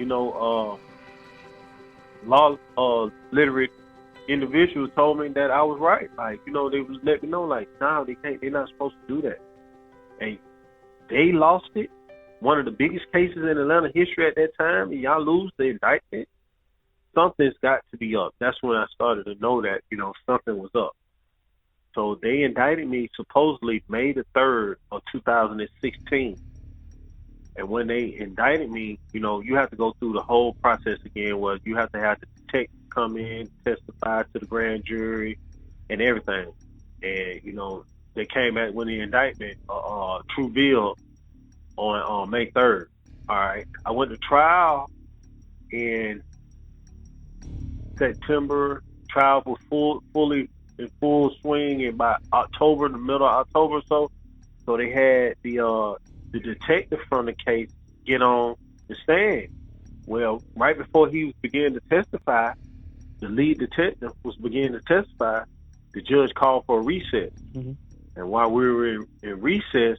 law literate individuals told me that I was right. Like, they was letting me know, like, no, they can't. They're not supposed to do that. And they lost it. One of the biggest cases in Atlanta history at that time, and y'all lose the indictment. Something's got to be up. That's when I started to know that, something was up. So they indicted me supposedly May the 3rd of 2016. And when they indicted me, you have to go through the whole process again, where you have to have the detective come in, testify to the grand jury and everything. And, they came out with the indictment, Trouville, on May 3rd. All right. I went to trial in September. Trial was fully in full swing in by October, the middle of October or so. So they had the detective from the case get on the stand. Well, right before he was beginning to testify, the lead detective was beginning to testify. The judge called for a recess. Mm-hmm. And while we were in recess,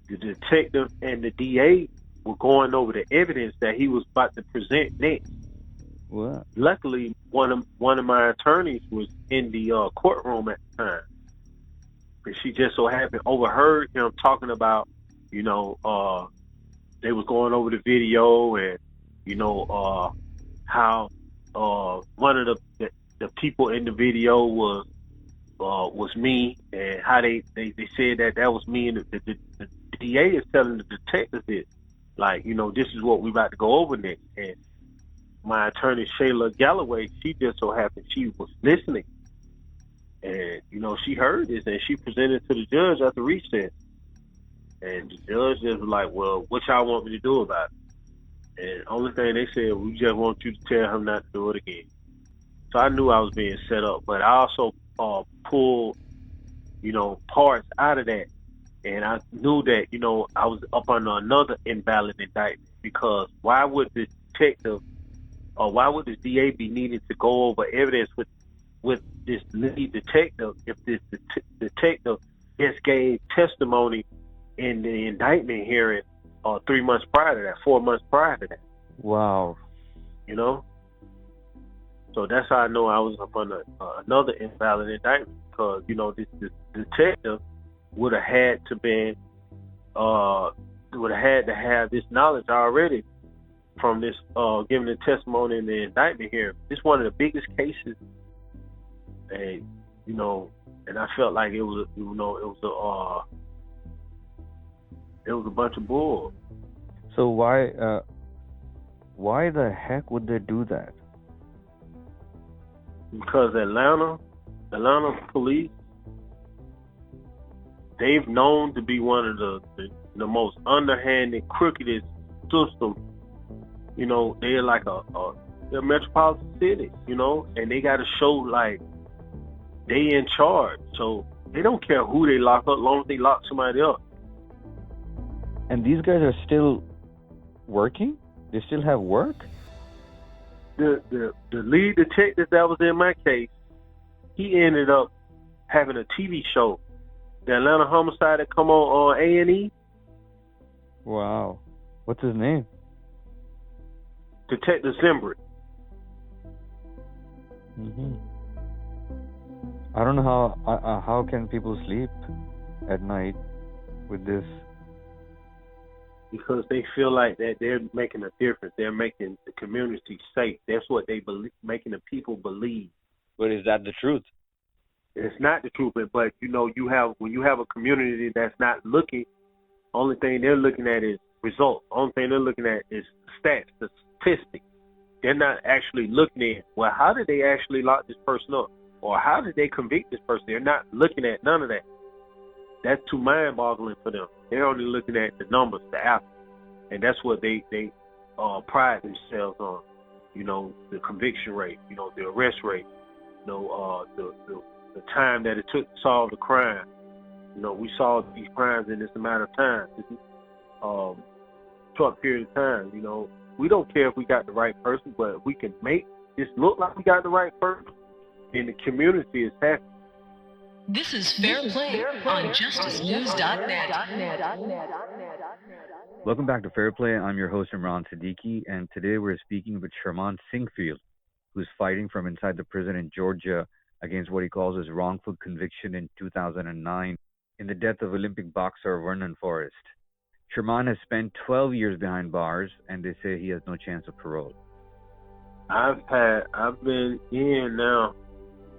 the detective and the DA were going over the evidence that he was about to present next. What? Luckily, one of my attorneys was in the courtroom at the time, and she just so happened overheard him talking about, they was going over the video and, how one of the people in the video was me, and how they said that was me, and the DA is telling the detective this, like, this is what we about to go over next. And my attorney, Shayla Galloway, she just so happened she was listening. And, she heard this, and she presented to the judge at the recess. And the judge just was like, well, what y'all want me to do about it? And the only thing they said, we just want you to tell him not to do it again. So I knew I was being set up, but I also pulled, parts out of that. And I knew that, I was up under another invalid indictment, because why would the detective, or why would this DA be needing to go over evidence with this lead detective if this detective just gave testimony in the indictment hearing 3 months prior to that, 4 months prior to that? Wow. So that's how I know I was up under another invalid indictment, because, this detective would have had to have this knowledge already from this giving the testimony in the indictment here. This is one of the biggest cases, and and I felt like it was a bunch of bull. So why the heck would they do that? Because Atlanta police, they've known to be one of the most underhanded, crookedest systems. They're like they're a metropolitan city, and they got to show like they in charge. So they don't care who they lock up, as long as they lock somebody up. And these guys are still working? They still have work? The lead detective that was in my case, he ended up having a TV show, the Atlanta Homicide, that come on A&E. Wow. What's his name? Detective Zimbrit. Mm-hmm. I don't know how can people sleep at night with this. Because they feel like that they're making a difference. They're making the community safe. That's what they believe, making the people believe. But is that the truth? It's not the truth, but when you have a community that's not looking, only thing they're looking at is results. Only thing they're looking at is stats, the statistics. They're not actually looking at, well, how did they actually lock this person up? Or how did they convict this person? They're not looking at none of that. That's too mind-boggling for them. They're only looking at the numbers, the apples. And that's what they pride themselves on. The conviction rate, the arrest rate, the time that it took to solve the crime. We solved these crimes in this amount of time, this short period of time. We don't care if we got the right person, but if we can make this look like we got the right person, then the community is happy. This is FairPlay on JusticeNews.net. Welcome back to FairPlay. I'm your host, Imran Siddiqui, and today we're speaking with Charmon Sinkfield, who's fighting from inside the prison in Georgia against what he calls his wrongful conviction in 2009 in the death of Olympic boxer Vernon Forrest. Charmon has spent 12 years behind bars, and they say he has no chance of parole. I've been in now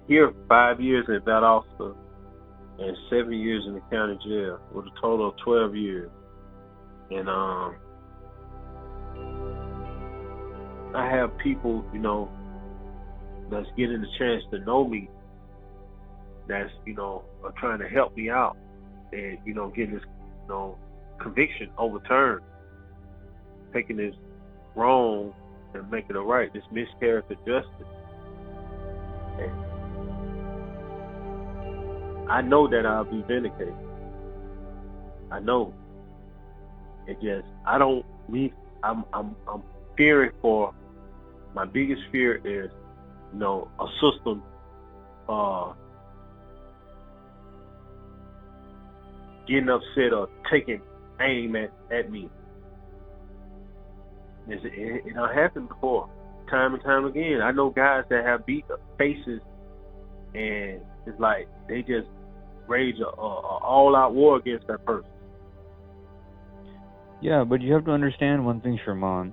here 5 years in that officer, and 7 years in the county jail with a total of 12 years. And I have people, you know, that's getting the chance to know me, that's, you know, are trying to help me out and, you know, getting this, you know, conviction overturned, taking this wrong and making it right, this miscarriage of justice. And I know that I'll be vindicated. I know. It just, I'm fearing for, my biggest fear is, you know, a system getting upset or taking aim at me. It done happened before, time and time again. I know guys that have beat up faces, and it's like they just rage a all-out war against that person. Yeah, but you have to understand one thing, Charmon,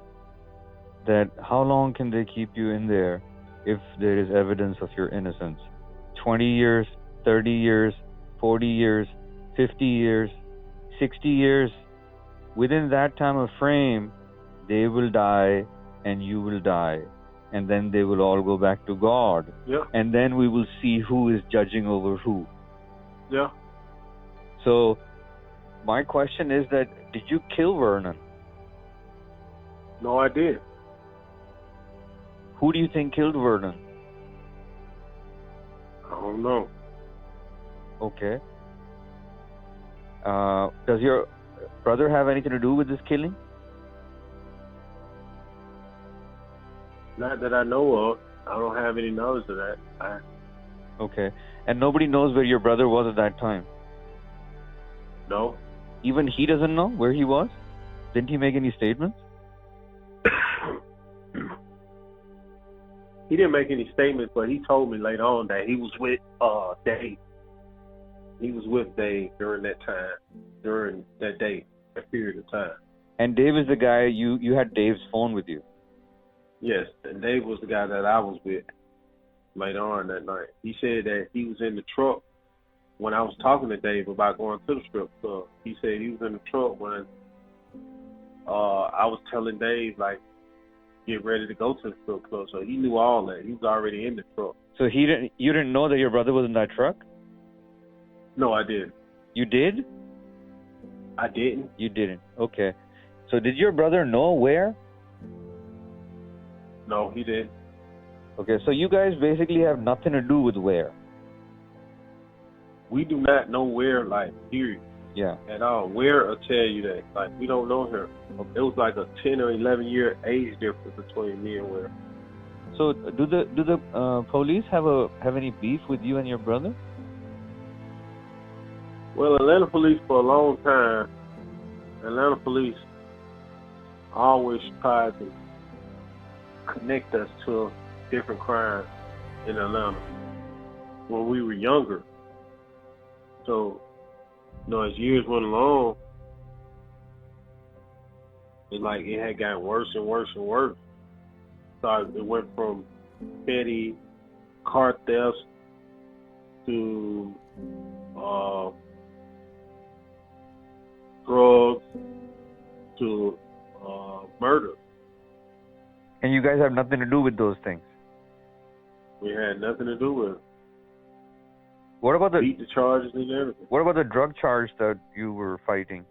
that how long can they keep you in there if there is evidence of your innocence? 20 years, 30 years, 40 years, 50 years, 60 years. Within that time of frame, they will die and you will die. And then they will all go back to God. Yeah. And then we will see who is judging over who. Yeah. So, my question is that, did you kill Vernon? No, I did. Who do you think killed Vernon? I don't know. Okay. Does your brother have anything to do with this killing? Not that I know of. I don't have any knowledge of that. Okay. And nobody knows where your brother was at that time? No. Even he doesn't know where he was? Didn't he make any statements? He didn't make any statements, but he told me later on that he was with Dave. He was with Dave during that time, during that day, that period of time. And Dave is the guy, you had Dave's phone with you? Yes, and Dave was the guy that I was with later on that night. He said that he was in the truck when I was talking to Dave about going to the strip club. He said he was in the truck when I was telling Dave, like, get ready to go to the strip club. So he knew all that. He was already in the truck. So you didn't know that your brother was in that truck? No, I didn't. You did? I didn't. You didn't. Okay. So did your brother know where? No, he didn't. Okay, so you guys basically have nothing to do with where? We do not know where, like, period. Yeah. At all. Where will tell you that. Like, we don't know her. Okay. It was like a 10 or 11 year age difference between me and Where. So do the police have any beef with you and your brother? Well, Atlanta police for a long time, Atlanta police always tried to connect us to different crimes in Atlanta when we were younger. So, you know, as years went along, it had gotten worse and worse and worse. So it went from petty car thefts to drugs to murder. And you guys have nothing to do with those things? We had nothing to do with it. What about beat the charges and everything. What about the drug charge that you were fighting?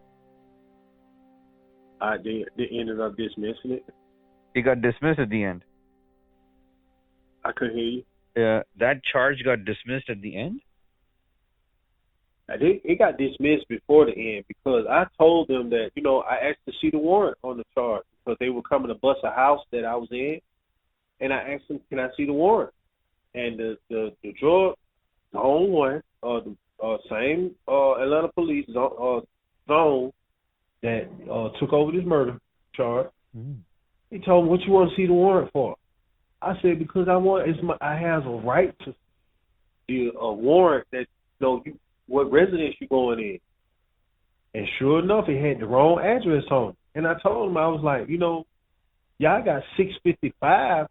They ended up dismissing it. It got dismissed at the end? I couldn't hear you. That charge got dismissed at the end? It got dismissed before the end because I told them that, you know, I asked to see the warrant on the charge because they were coming to bust a house that I was in, and I asked them, can I see the warrant? And the drug zone one, the same Atlanta police zone that took over this murder charge, he told me, what you want to see the warrant for? I said, because I have a right to see a warrant that, you know, what residence you going in. And sure enough, it had the wrong address on it. And I told him, I was like, you know, y'all got 645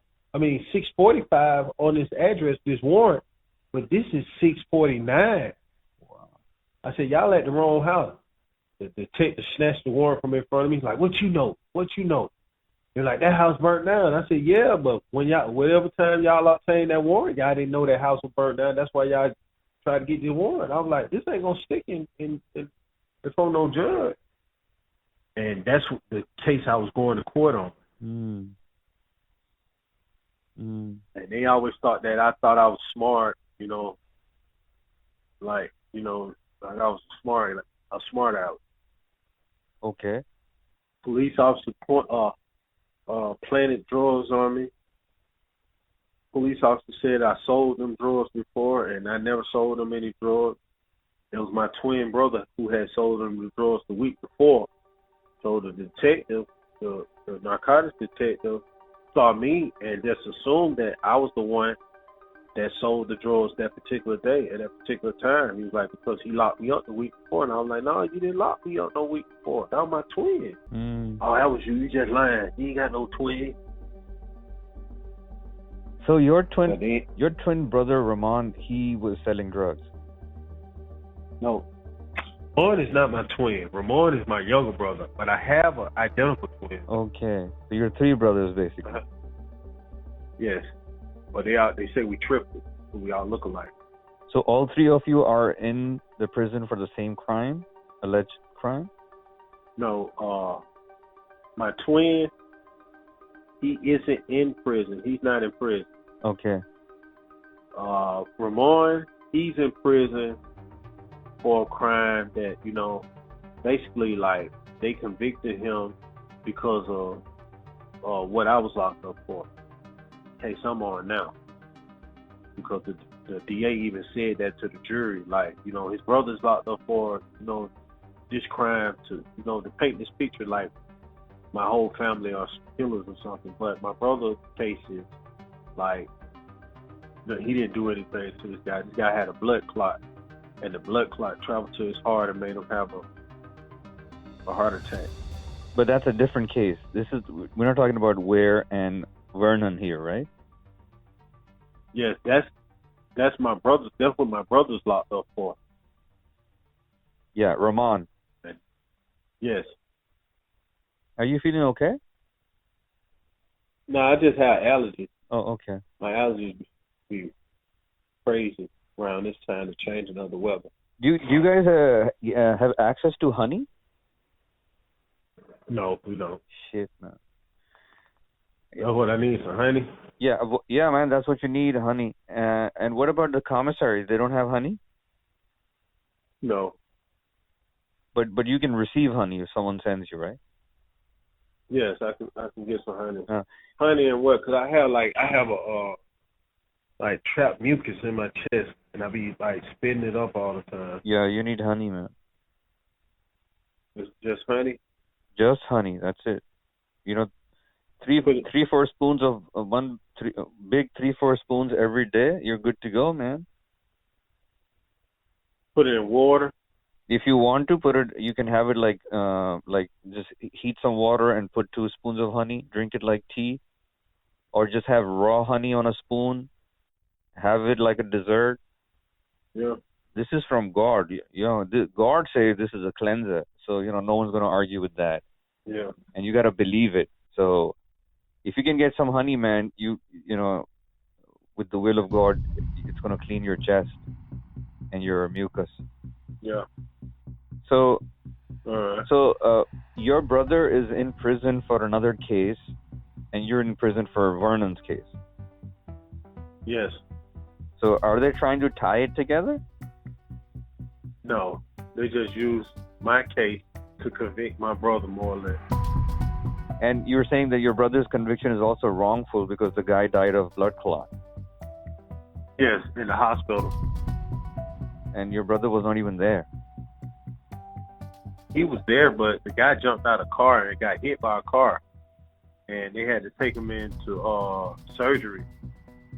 on this address, this warrant, but this is 649. Wow. I said, y'all at the wrong house. The detective snatched the warrant from in front of me. He's like, what you know? What you know? They're like, that house burnt down. I said, yeah, but when whatever time y'all obtained that warrant, y'all didn't know that house was burnt down. That's why y'all tried to get the warrant. I was like, this ain't gonna stick in front of no judge. And that's the case I was going to court on. And they always thought that I thought I was smart, like I was smart, a smart aleck. Okay. Police officer planted drugs on me. Police officer said I sold them drugs before, and I never sold them any drugs. It was my twin brother who had sold them the drugs the week before. So the detective, the narcotics detective, saw me and just assumed that I was the one that sold the drugs that particular day at that particular time. He was like, because he locked me up the week before. And I was like, no, you didn't lock me up no week before. That was my twin. Oh, that was you. You just lying. You ain't got no twin. So your twin brother, Ramon, he was selling drugs? No. Ramon is not my twin. Ramon is my younger brother, but I have an identical twin. Okay. So you're three brothers, basically. Yes. But they say we tripled, so we all look alike. So all three of you are in the prison for the same crime, alleged crime? No, my twin, he isn't in prison. He's not in prison. Okay. Ramon, he's in prison for a crime that, basically like they convicted him because of what I was locked up for. Case I'm on now, because the DA even said that to the jury, like, his brother's locked up for, this crime to paint this picture like my whole family are killers or something. But my brother's case is like, he didn't do anything to this guy. This guy had a blood clot, and the blood clot traveled to his heart and made him have a heart attack. But that's a different case. We're not talking about Ware and Vernon here, right? Yes, that's my brother's. That's what my brother's locked up for. Yeah, Ramon. Yes. Are you feeling okay? No, I just have allergies. Oh, okay. My allergies be crazy around this time of changing of the weather. Do you guys have access to honey? No, we don't. Shit, man. You know what I need? Some honey? Yeah, man. That's what you need, honey. And what about the commissaries? They don't have honey? No. But you can receive honey if someone sends you, right? Yes, I can get some honey. Honey and what? Because I have a trapped mucus in my chest, and I be like spitting it up all the time. Yeah, you need honey, man. It's just honey. Just honey. That's it. 3-4 spoons of big 3-4 spoons every day. You're good to go, man. Put it in water. If you want to put it, you can have it like just heat some water and put 2 spoons of honey. Drink it like tea, or just have raw honey on a spoon. Have it like a dessert. Yeah. This is from God. God says this is a cleanser, so no one's gonna argue with that. Yeah. And you gotta believe it. So if you can get some honey, man, you with the will of God, it's gonna clean your chest and your mucus. Yeah. So, right. Your brother is in prison for another case, and you're in prison for Vernon's case. Yes. So are they trying to tie it together? No, they just use my case to convict my brother, more or less. And you were saying that your brother's conviction is also wrongful because the guy died of blood clot. Yes, in the hospital. And your brother was not even there. He was there, but the guy jumped out of a car and got hit by a car. And they had to take him into surgery.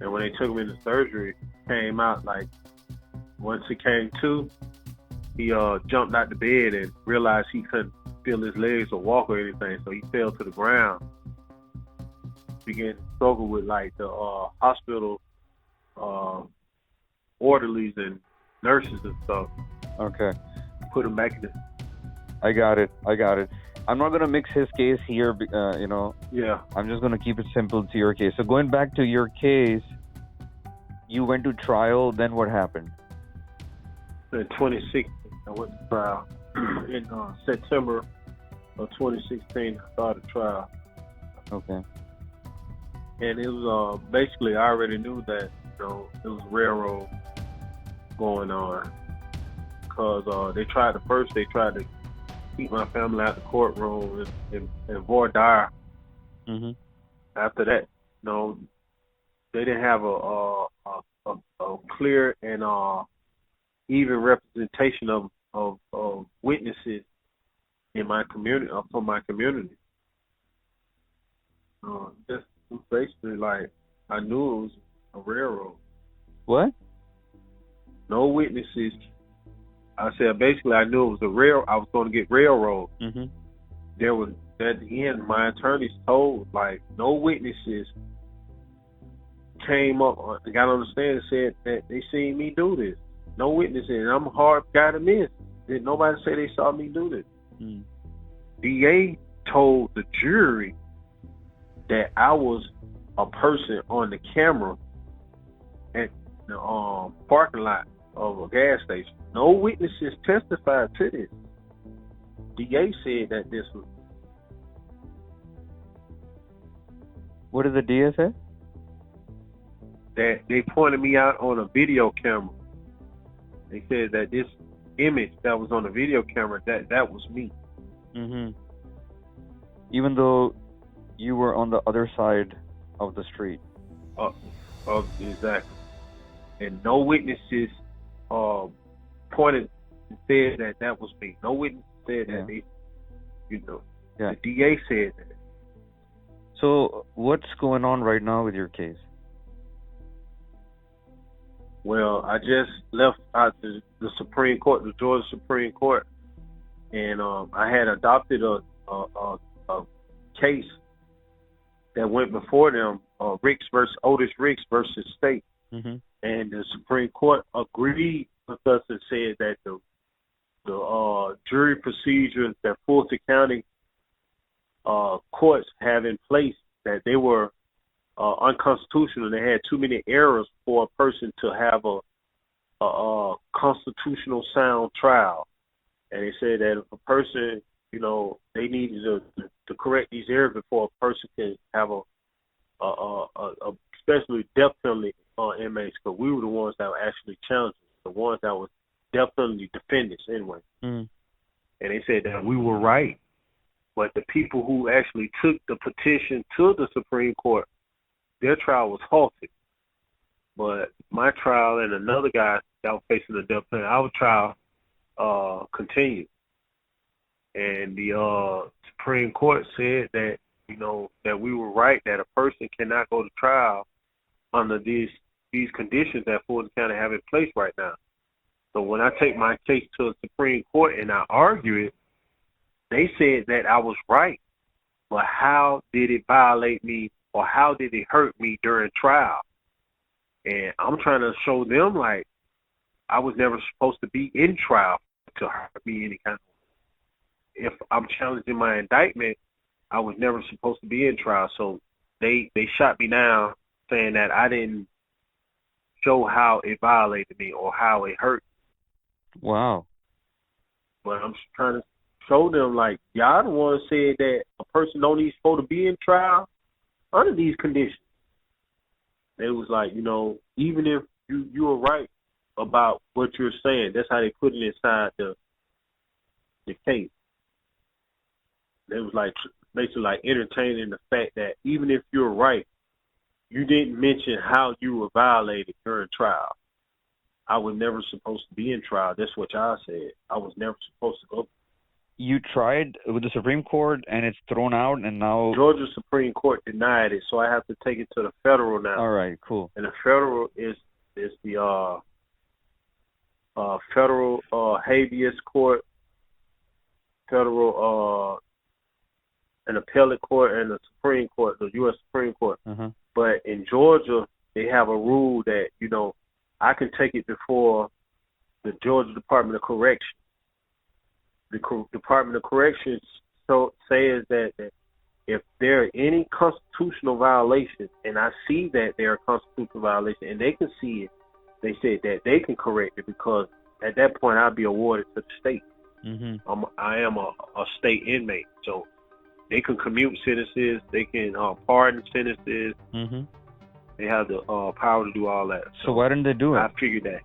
And when they took him into surgery, came out like, once he came to, he jumped out the bed and realized he couldn't feel his legs or walk or anything, so he fell to the ground. Began to struggle with like the hospital orderlies and nurses and stuff. Okay. put him back in the... I got it. I'm not going to mix his case here, Yeah. I'm just going to keep it simple to your case. So going back to your case, you went to trial, then what happened? In 2016, I went to trial. In September of 2016, I started trial. Okay. And it was basically, I already knew that, it was railroad going on. Because they tried to keep my family out of the courtroom and voir dire. Mm-hmm. After that, they didn't have a clear and even representation of witnesses in my community, from my community. Just basically, like, I knew it was a railroad. What? No witnesses. I said, basically, I knew it was I was going to get railroad. Mm-hmm. There was, at the end, my attorneys told, like, no witnesses came up, got on the stand and said that they seen me do this. No witnesses, and I'm a hard guy to miss. Did nobody say they saw me do this? Mm. DA told the jury that I was a person on the camera at the parking lot of a gas station. No witnesses testified to this. DA said that this was... What did the DA say? That they pointed me out on a video camera. They said that this image that was on the video camera, that was me. Mm-hmm. Even though you were on the other side of the street. Exactly. And no witnesses pointed and said that was me. No witness said that they, Yeah. The DA said that. So what's going on right now with your case? Well, I just left out the Supreme Court, the Georgia Supreme Court, and I had adopted a case that went before them, Otis Ricks versus State. Mm-hmm. And the Supreme Court agreed with us and said that the jury procedures that Fulton County courts have in place, that they were unconstitutional. They had too many errors for a person to have a constitutional sound trial. And they said that if a person, they needed to correct these errors before a person can have a especially death penalty inmates, because we were the ones that were actually challenging, the ones that were death penalty defendants anyway. Mm. And they said that we were right. But the people who actually took the petition to the Supreme Court, their trial was halted. But my trial and another guy that was facing the death penalty, our trial continued. And the Supreme Court said that, that we were right, that a person cannot go to trial under these conditions that Fulton County have in place right now. So when I take my case to the Supreme Court and I argue it, they said that I was right. But how did it violate me, or how did it hurt me during trial? And I'm trying to show them, like, I was never supposed to be in trial to hurt me any kind of way. If I'm challenging my indictment, I was never supposed to be in trial. So they shot me down, saying that I didn't show how it violated me or how it hurt. Wow. But I'm trying to show them, like, y'all the ones said that a person don't even supposed to be in trial under these conditions. It was like, even if you were right about what you're saying, that's how they put it inside the case. It was like basically like entertaining the fact that even if you're right, you didn't mention how you were violated during trial. I was never supposed to be in trial. That's what y'all said. I was never supposed to go. You tried with the Supreme Court and it's thrown out, and now Georgia Supreme Court denied it, so I have to take it to the federal now. All right, cool. And the federal is the federal habeas court, federal an appellate court, and the Supreme Court, the U.S. Supreme Court. Uh-huh. But in Georgia, they have a rule that, I can take it before the Georgia Department of Correction. the Department of Corrections says that if there are any constitutional violations, and I see that there are constitutional violations, and they can see it, they said that they can correct it, because at that point I'll be awarded to the state. I am a state inmate, so they can commute sentences, they can pardon sentences. They have the power to do all that. So why didn't they do it? I figured that.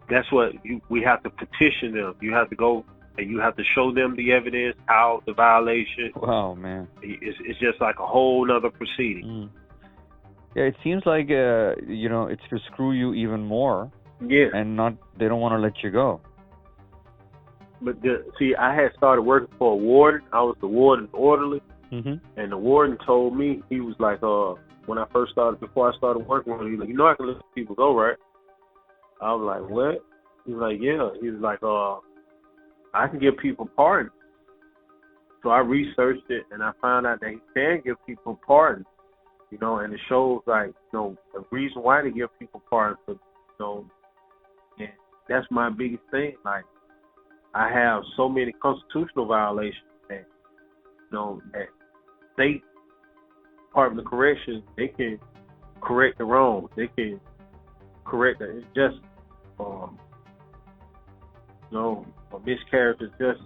That's what we have to petition them. You have to go and you have to show them the evidence, how the violation. Wow, man. It's just like a whole nother proceeding. Yeah, it seems like it's to screw you even more. Yeah. And they don't want to let you go. But see, I had started working for a warden. I was the warden orderly, and the warden told me, he was like, before I started working with him, he was like, I can let people go, right? I was like, what? He was like, yeah. He was like, I can give people pardons. So I researched it, and I found out that he can give people pardons, and it shows, like, the reason why they give people pardons. And that's my biggest thing. Like, I have so many constitutional violations that, that state Department of Corrections, they can correct the wrong. They can correct it. It's just, a miscarriage is just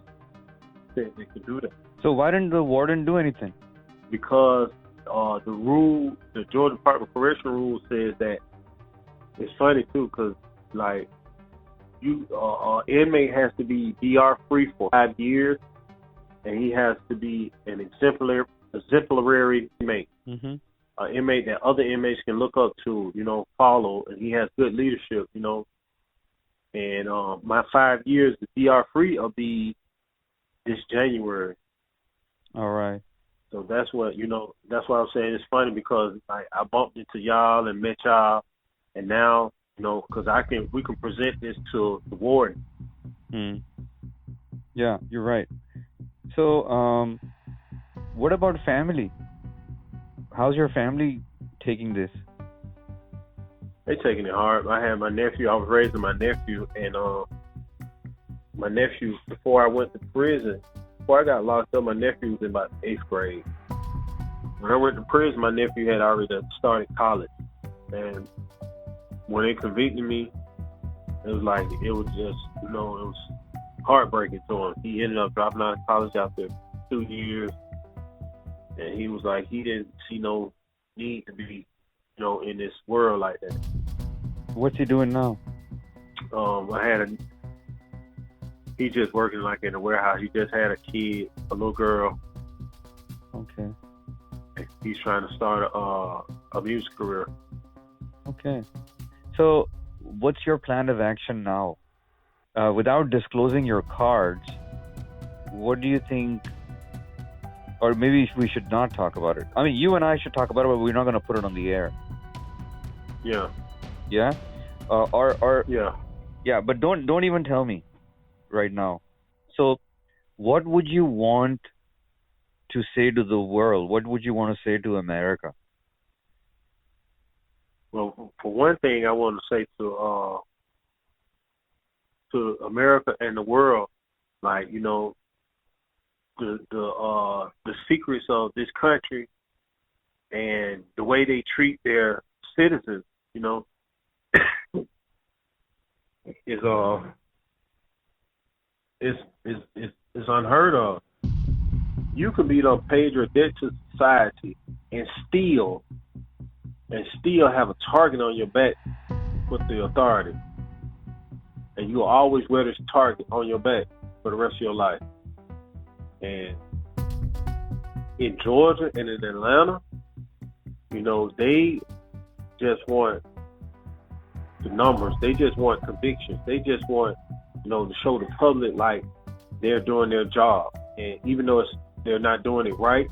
that they can do that. So why didn't the warden do anything? Because the Georgia Department of Correction rule says that, it's funny too, because like, inmate has to be DR free for 5 years, and he has to be an exemplary inmate. An inmate that other inmates can look up to, follow, and he has good leadership, And my 5 years, the DR free, will be this January. All right. So that's what that's why I'm saying it's funny, because I bumped into y'all and met y'all, and now because we can present this to the warden. Yeah, you're right. So, what about family? How's your family taking this? They taking it hard. I had my nephew. I was raising my nephew, and my nephew, before I went to prison, before I got locked up, my nephew was in about 8th grade. When I went to prison, my nephew had already started college, and when they convicted me, it was just, it was heartbreaking to him. He ended up dropping out of college after 2 years, and he was like, he didn't see no need to be, in this world like that. What's he doing now? He's just working like in a warehouse. He just had a kid, a little girl. Okay. He's trying to start a music career. Okay. So, what's your plan of action now? Without disclosing your cards, what do you think, or maybe we should not talk about it? I mean, you and I should talk about it, but we're not going to put it on the air. Yeah. Yeah? Or yeah. Yeah, but don't even tell me right now. So, what would you want to say to the world? What would you want to say to America? Well, for one thing, I want to say to America and the world, like, the secrets of this country and the way they treat their citizens, is unheard of. You can be done paid your debt to society and still have a target on your back with the authority. And you'll always wear this target on your back for the rest of your life. And in Georgia and in Atlanta, they just want the numbers. They just want convictions. They just want, to show the public like they're doing their job. And even though they're not doing it right,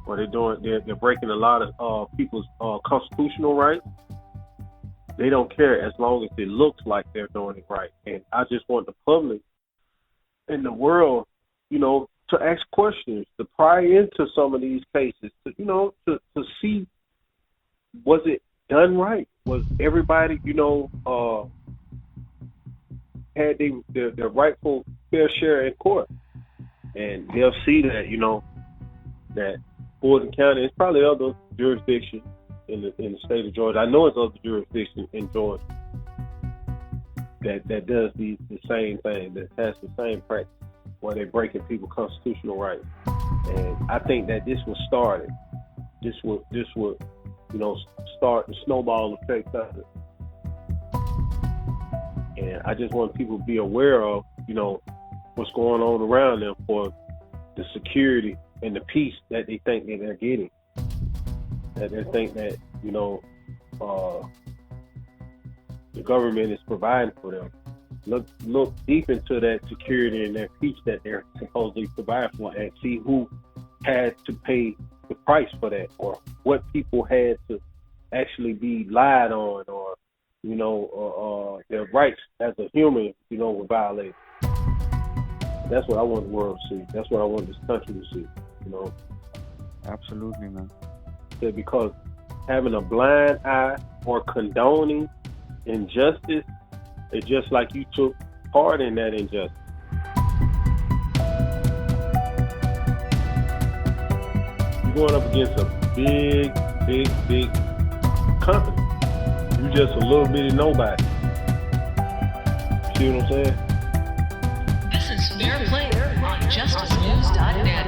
or they're breaking a lot of people's constitutional rights, they don't care as long as it looks like they're doing it right. And I just want the public and the world, to ask questions, to pry into some of these cases, to see, was it done right? Was everybody, had their rightful fair share in court. And they'll see that, that Fulton County, it's probably other jurisdictions in the state of Georgia. I know it's other jurisdictions in Georgia that does the same thing, that has the same practice, where they're breaking people's constitutional rights. And I think that this was started. This would start the snowball effect of it. And I just want people to be aware of, what's going on around them for the security and the peace that they think that they're getting. That they think that, the government is providing for them. Look deep into that security and that peace that they're supposedly providing for, and see who had to pay the price for that, or what people had to actually be lied on, or their rights as a human, were violated. That's what I want the world to see. That's what I want this country to see. Absolutely, man. Yeah, because having a blind eye or condoning injustice, it's just like you took part in that injustice. You're going up against a big company. You just a little bitty nobody. See what I'm saying? This is FairPlay on JusticeNews.net.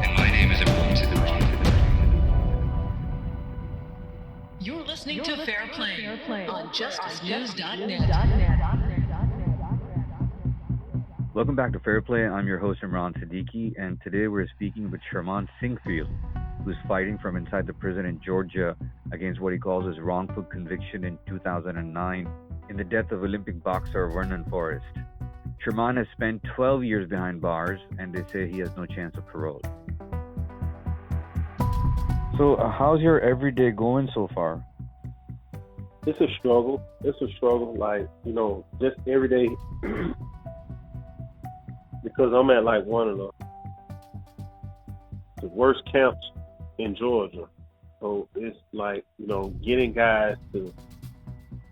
And my name is Charmon Sinkfield. You're listening to FairPlay on JusticeNews.net. Welcome back to FairPlay. I'm your host, Imran Siddiqui, and today we're speaking with Charmon Sinkfield, who's fighting from inside the prison in Georgia against what he calls his wrongful conviction in 2009 in the death of Olympic boxer Vernon Forrest. Charmon has spent 12 years behind bars, and they say he has no chance of parole. So how's your everyday going so far? It's a struggle. Like, just every day. Because I'm at like one of the worst camps in Georgia. So it's like, getting guys to,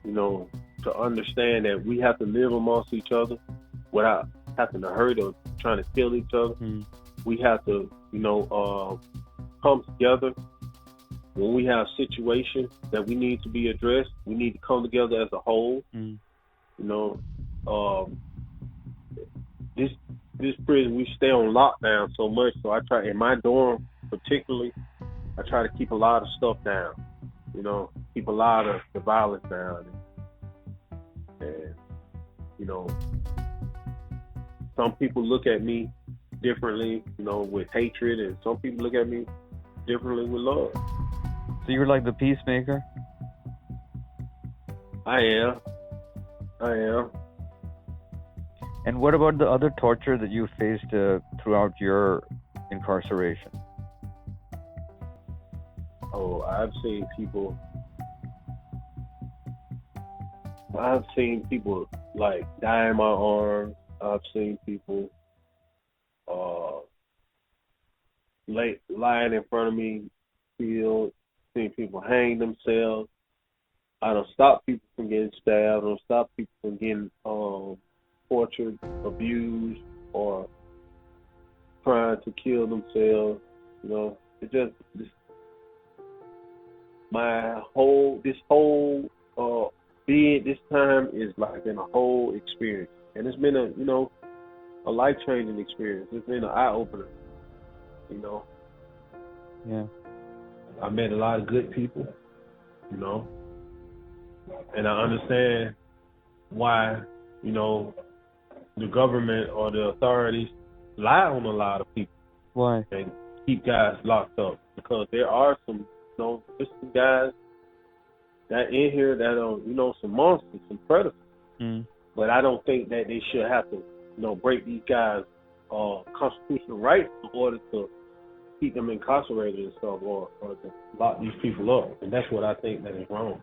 to understand that we have to live amongst each other without having to hurt or trying to kill each other. We have to, come together. When we have situations that we need to be addressed, we need to come together as a whole. This prison, we stay on lockdown so much, so I try, in my dorm particularly, I try to keep a lot of stuff down, keep a lot of the violence down. And some people look at me differently, with hatred, and some people look at me differently with love. So you're like the peacemaker? I am. And what about the other torture that you faced throughout your incarceration? Oh, I've seen people like die in my arms. I've seen people lying in front of me, killed. Seen people hang themselves. I don't stop people from getting stabbed. I don't stop people from getting tortured, abused, or trying to kill themselves. It just this whole being this time is like been a whole experience, and it's been a life-changing experience. It's been an eye-opener. Yeah. I met a lot of good people, and I understand why, the government or the authorities lie on a lot of people. Why? And keep guys locked up, because there are some, just some guys that in here that are, some monsters, some predators. But I don't think that they should have to, break these guys' constitutional rights in order to keep them incarcerated and stuff, or to lock these people up. And that's what I think that is wrong.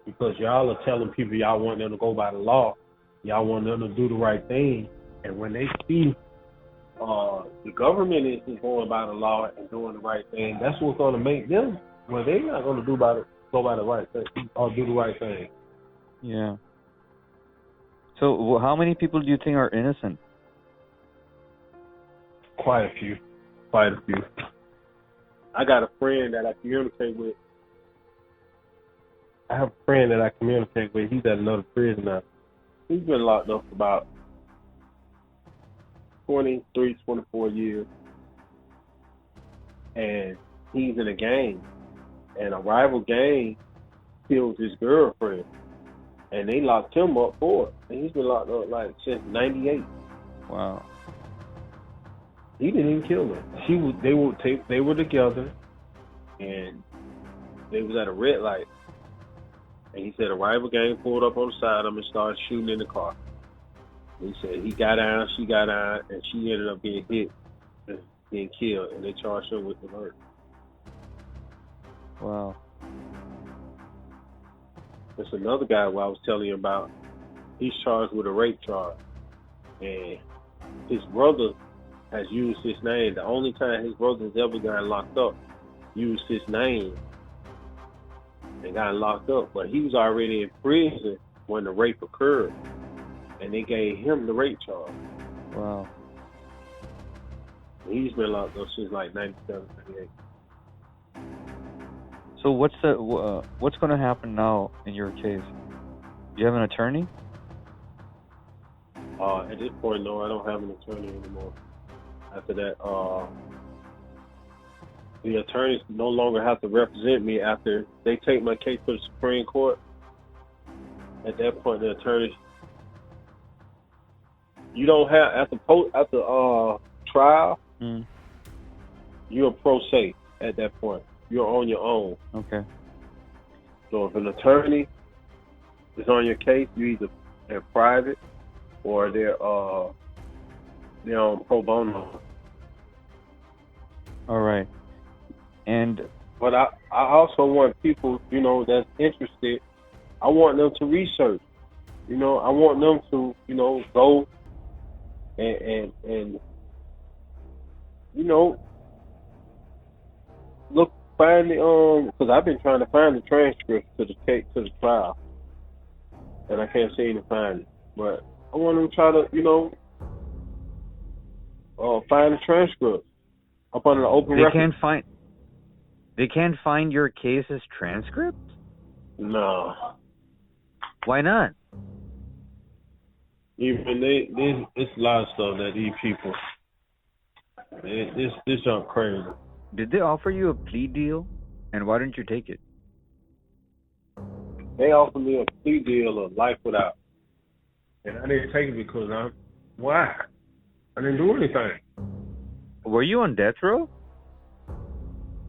Because y'all are telling people y'all want them to go by the law, y'all want them to do the right thing, and when they see the government is going by the law and doing the right thing, that's what's going to make them, they're not going to go by the right thing or do the right thing. Yeah. So how many people do you think are innocent? Quite a few. I got a friend that I communicate with. I have a friend that I communicate with. He's at another prison now. He's been locked up for about 23, 24 years. And he's in a gang. And a rival gang killed his girlfriend. And they locked him up for it. And he's been locked up like since 98. Wow. He didn't even kill her. They were together, and they was at a red light. And he said a rival gang pulled up on the side of him and started shooting in the car. He said he got down, she got down, and she ended up getting hit and being killed. And they charged her with the murder. Wow. There's another guy who I was telling you about. He's charged with a rape charge, and his brother has used his name. The only time his brother's ever gotten locked up, used his name and got locked up. But he was already in prison when the rape occurred, and they gave him the rape charge. Wow. He's been locked up since like 97, 98. So what's going to happen now in your case? Do you have an attorney? At this point, no, I don't have an attorney anymore. After that, the attorneys no longer have to represent me after they take my case to the Supreme Court. At that point, the attorneys, you don't have after trial. You're pro se at that point. You're on your own. Okay. So if an attorney is on your case, they're private or they're on pro bono. All right. But I also want people, that's interested. I want them to research. I want them to, go and look, find the because I've been trying to find the transcript to the trial, and I can't seem to find it. But I want them to try to, find the transcript up under the open record. They can't find your case's transcript? No. Why not? Even it's a lot of stuff that these people. This junk crazy. Did they offer you a plea deal? And why didn't you take it? They offered me a plea deal of life without. And I didn't take it because why? I didn't do anything. Were you on death row?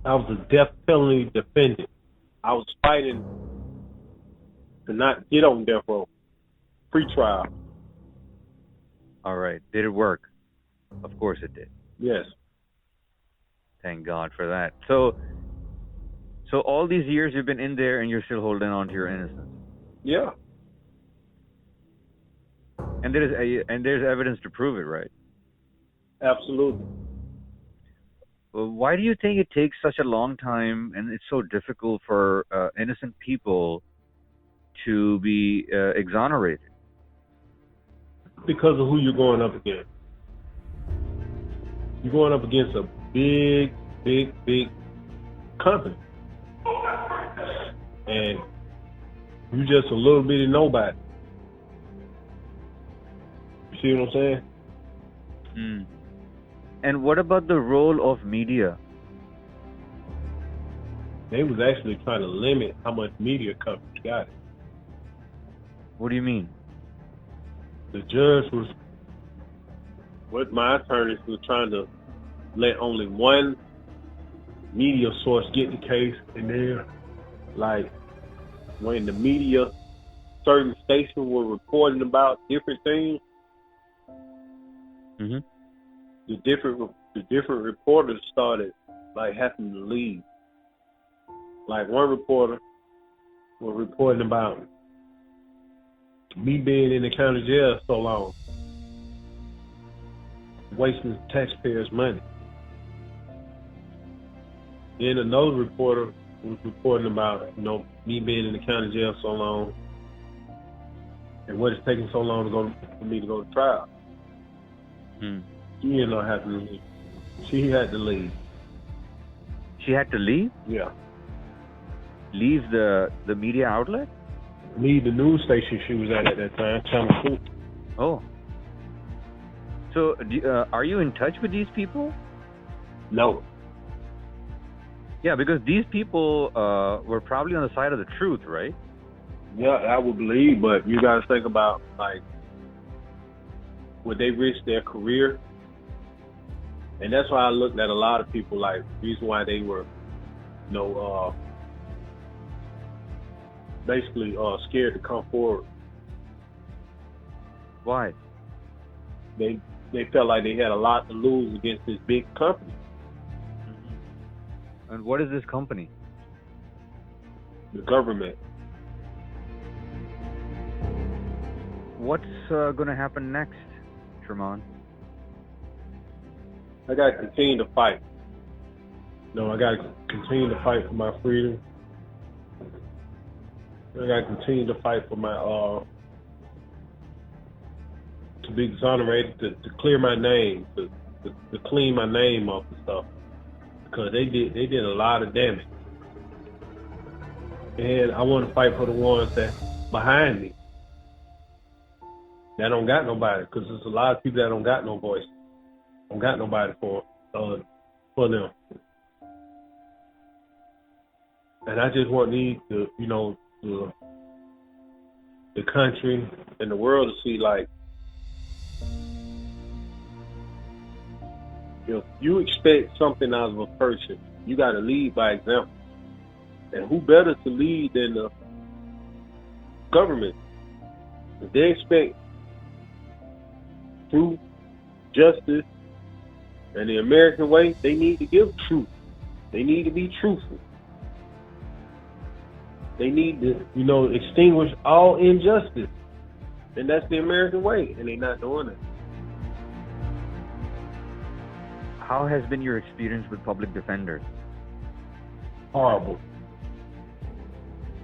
I was a death penalty defendant. I was fighting to not get on death row. Pre-trial. All right. Did it work? Of course it did. Yes. Thank God for that. So all these years you've been in there and you're still holding on to your innocence. Yeah. And there's evidence to prove it, right? Absolutely. Well, why do you think it takes such a long time and it's so difficult for innocent people to be exonerated? Because of who you're going up against. You're going up against a big company. And you just a little bitty nobody. You see what I'm saying? And what about the role of media? They was actually trying to limit how much media coverage got it. What do you mean? The judge was... What my attorneys was trying to let only one media source get the case, and then, like, when the media, certain stations were reporting about different things, the different reporters started like having to leave. Like one reporter was reporting about me being in the county jail so long, wasting taxpayers' money. Then another reporter was reporting about, me being in the county jail so long and what it's taking so long for me to go to trial. She ended up having to leave. She had to leave. She had to leave? Yeah. Leave the media outlet? Leave the news station she was at that time, Channel 2. Oh. So, are you in touch with these people? No. Yeah, because these people were probably on the side of the truth, right? Yeah, I would believe, but you got to think about, like, would they risk their career? And that's why I looked at a lot of people, like, the reason why they were, basically scared to come forward. Why? They felt like they had a lot to lose against this big company. And what is this company? The government. What's going to happen next, Charmon? I got to continue to fight. I got to continue to fight for my freedom. I got to continue to fight for my to be exonerated, to clear my name, to clean my name off and stuff, because they did a lot of damage. And I want to fight for the ones that behind me that don't got nobody, because there's a lot of people that don't got no voice, don't got nobody for them. And I just want these to, the country and the world to see, like, if you expect something out of a person, you got to lead by example. And who better to lead than the government? If they expect truth, justice, and the American way, they need to give truth. They need to be truthful. They need to, extinguish all injustice. And that's the American way, and they're not doing it. How has been your experience with public defenders? Horrible.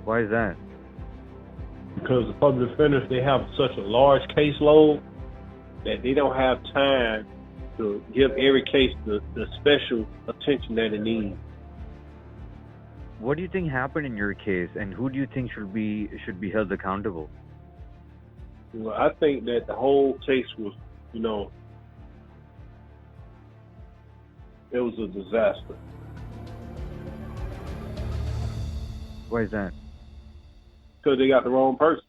Why is that? Because the public defenders, they have such a large caseload that they don't have time to give every case the special attention that it needs. What do you think happened in your case, and who do you think should be held accountable? Well, I think that the whole case was, it was a disaster. Why is that? Because they got the wrong person.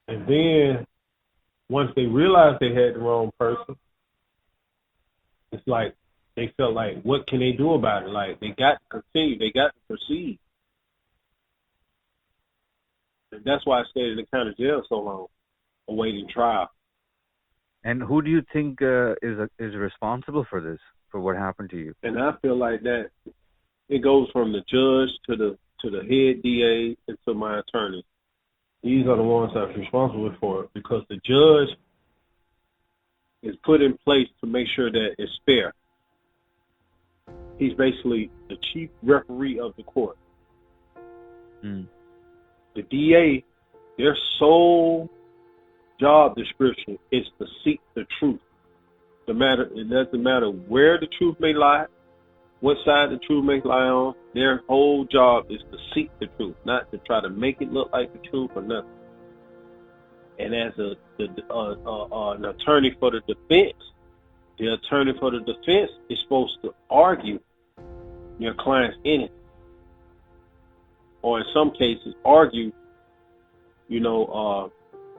And then, once they realized they had the wrong person, it's like, they felt like, what can they do about it? Like, they got to continue. They got to proceed. And that's why I stayed in the county jail so long, awaiting trial. And who do you think is responsible for this, for what happened to you? And I feel like that it goes from the judge to the head DA and to my attorney. These are the ones that's responsible for it, because the judge is put in place to make sure that it's fair. He's basically the chief referee of the court. The DA, their sole job description is to seek the truth. It doesn't matter where the truth may lie, what side the truth may lie on. Their whole job is to seek the truth, not to try to make it look like the truth or nothing. And as an attorney for the defense is supposed to argue your client's innocence, or in some cases argue,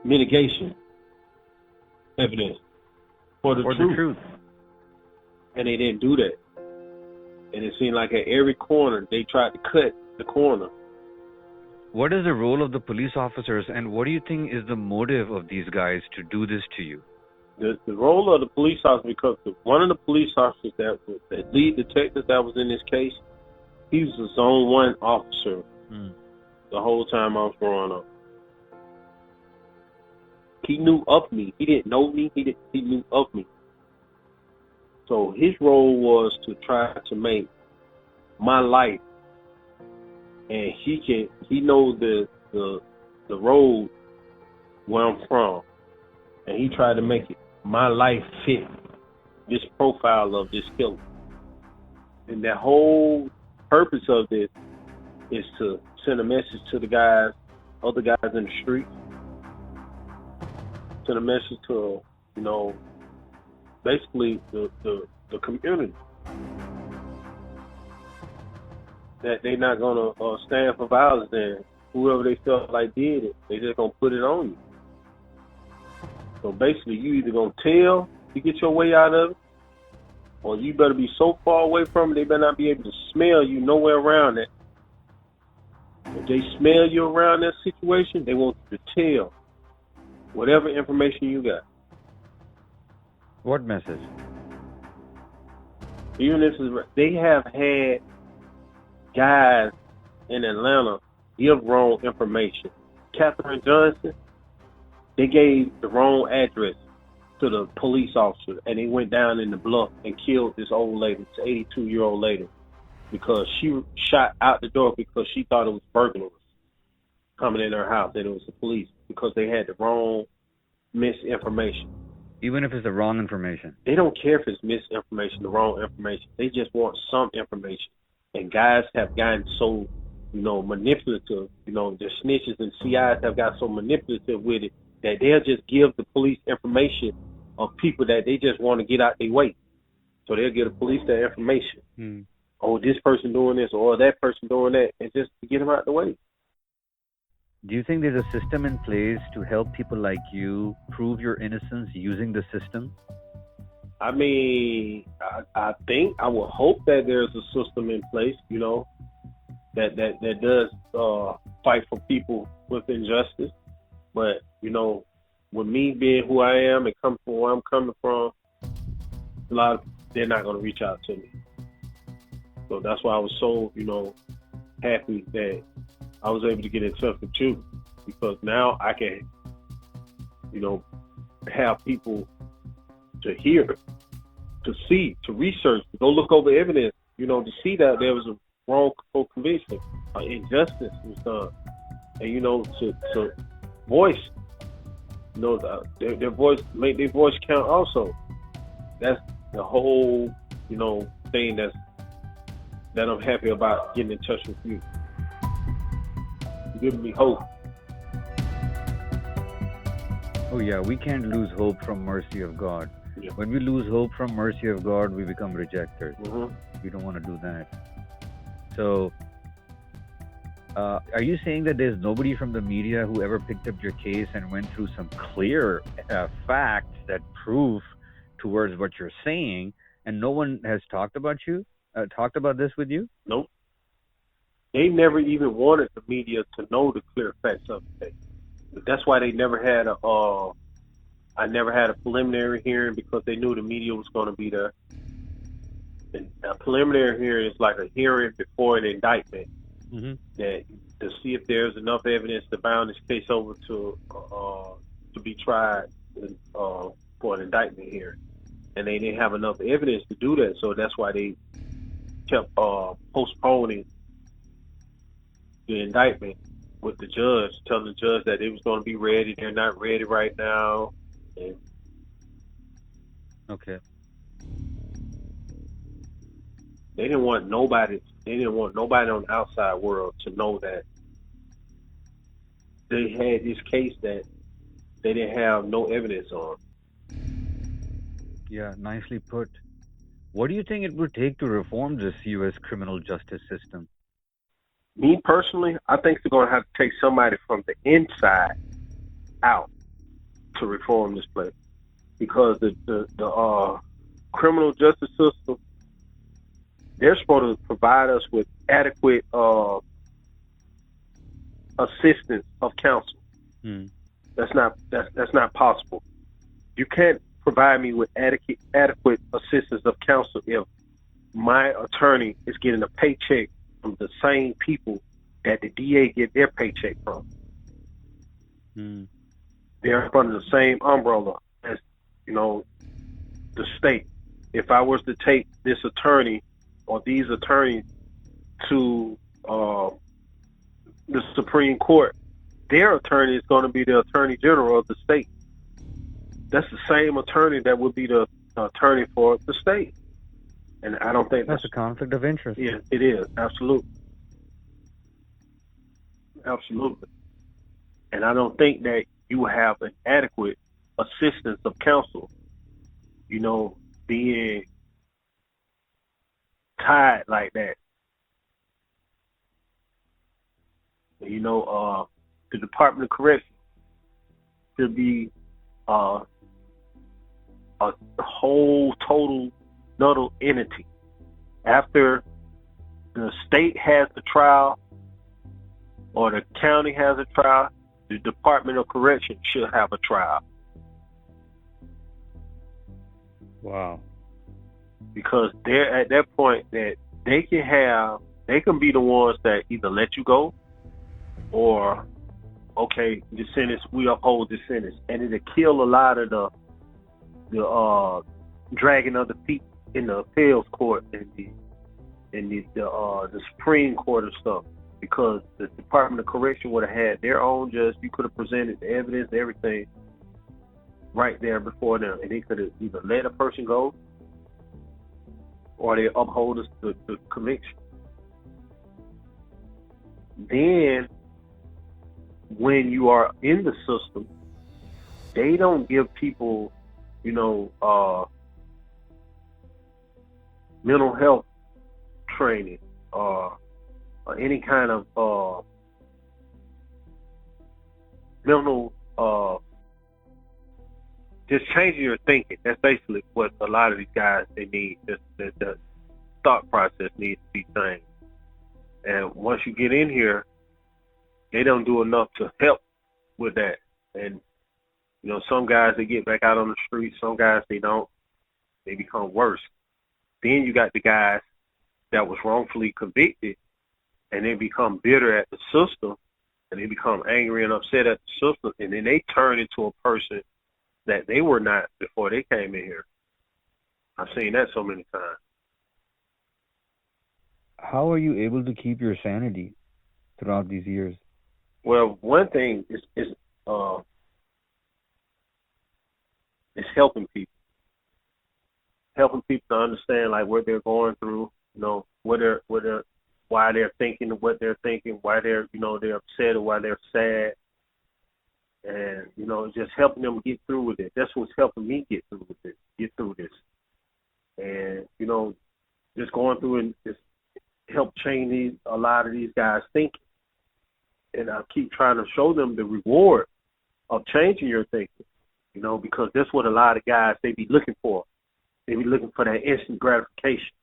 mitigation evidence for the truth. And they didn't do that. And it seemed like at every corner they tried to cut the corner. What is the role of the police officers, and what do you think is the motive of these guys to do this to you? The role of the police officer, because one of the police officers that lead detective that was in this case, he was a Zone 1 officer the whole time I was growing up. He knew of me. He didn't know me. He knew of me. So his role was to try to make my life, and he knows the the road where I'm from, and he tried to make it my life fit this profile of this killer. And the whole purpose of this is to send a message to the guys, other guys in the streets, send a message to, basically the community, that they're not gonna stand for violence, and whoever they felt like did it, they just gonna put it on you. So basically, you either gonna tell to get your way out of it, or you better be so far away from it, they better not be able to smell you nowhere around it. If they smell you around that situation, they want you to tell whatever information you got. What message? Even this is, they have had guys in Atlanta give wrong information. Catherine Johnson, they gave the wrong address to the police officer, and they went down in the bluff and killed this old lady, this 82-year-old lady, because she shot out the door because she thought it was burglars coming in her house, and it was the police, because they had the wrong misinformation. Even if it's the wrong information? They don't care if it's misinformation, the wrong information. They just want some information. And guys have gotten so, manipulative. The snitches and CIs have got so manipulative with it that they'll just give the police information of people that they just want to get out their way. So they'll give the police that information. Oh, this person doing this, or that person doing that, and just to get them out the way. Do you think there's a system in place to help people like you prove your innocence using the system? I mean, I think, I would hope that there's a system in place, that does fight for people with injustice. But, with me being who I am and coming from where I'm coming from, a lot of, they're not going to reach out to me. So that's why I was so, happy that I was able to get in touch with you, because now I can, have people to hear, to see, to research, to go look over evidence, to see that there was a wrongful conviction, injustice was done, and to voice, their voice, make their voice count also. That's the whole, thing that I'm happy about getting in touch with you. Giving me hope. Oh yeah, we can't lose hope from mercy of God. Yeah. When we lose hope from mercy of God, we become rejectors. Mm-hmm. We don't want to do that. So, are you saying that there's nobody from the media who ever picked up your case and went through some clear facts that prove towards what you're saying, and no one has talked about this with you? Nope. They never even wanted the media to know the clear facts of the case. But that's why they never had I never had a preliminary hearing, because they knew the media was going to be there. And a preliminary hearing is like a hearing before an indictment, that to see if there's enough evidence to bound this case over to be tried for an indictment hearing. And they didn't have enough evidence to do that, so that's why they kept postponing the indictment with the judge, telling the judge that it was going to be ready. They're not ready right now. And okay. They didn't want nobody on the outside world to know that they had this case that they didn't have no evidence on. Yeah, nicely put. What do you think it would take to reform this U.S. criminal justice system? Me personally, I think they're going to have to take somebody from the inside out to reform this place, because the criminal justice system, they're supposed to provide us with adequate assistance of counsel. That's not possible. You can't provide me with adequate assistance of counsel if my attorney is getting a paycheck from the same people that the DA get their paycheck from. They're under the same umbrella as, the state. If I was to take this attorney or these attorneys to the Supreme Court, their attorney is going to be the attorney general of the state. That's the same attorney that would be the attorney for the state. And I don't think That's a conflict of interest. Yeah, it is. Absolutely. Absolutely. And I don't think that you have an adequate assistance of counsel, you know, being tied like that. You know, the Department of Corrections should be a whole total another entity. After the state has the trial or the county has a trial, the Department of Corrections should have a trial. Wow. Because they're at that point that they can be the ones that either let you go or, okay, the sentence, we uphold the sentence. And it'll kill a lot of the dragging of the feet in the appeals court and the Supreme Court and stuff, because the Department of Correction would have had their own judge. You could have presented the evidence, everything right there before them, and they could have either let a person go or they uphold the conviction. Then when you are in the system, they don't give people, you know, mental health training or any kind of mental, just changing your thinking. That's basically what a lot of these guys, they need. The thought process needs to be changed. And once you get in here, they don't do enough to help with that. And, you know, some guys, they get back out on the street. Some guys, they don't. They become worse. Then you got the guys that was wrongfully convicted, and they become bitter at the system, and they become angry and upset at the system, and then they turn into a person that they were not before they came in here. I've seen that so many times. How are you able to keep your sanity throughout these years? Well, one thing is helping people. Helping people to understand like what they're going through, you know, why they're thinking what they're thinking, why they're, you know, they're upset or why they're sad, and, you know, just helping them get through with it. That's what's helping me get through this, and, you know, just going through and just help change a lot of these guys' thinking, and I keep trying to show them the reward of changing your thinking, you know, because that's what a lot of guys, they be looking for. They be looking for that instant gratification,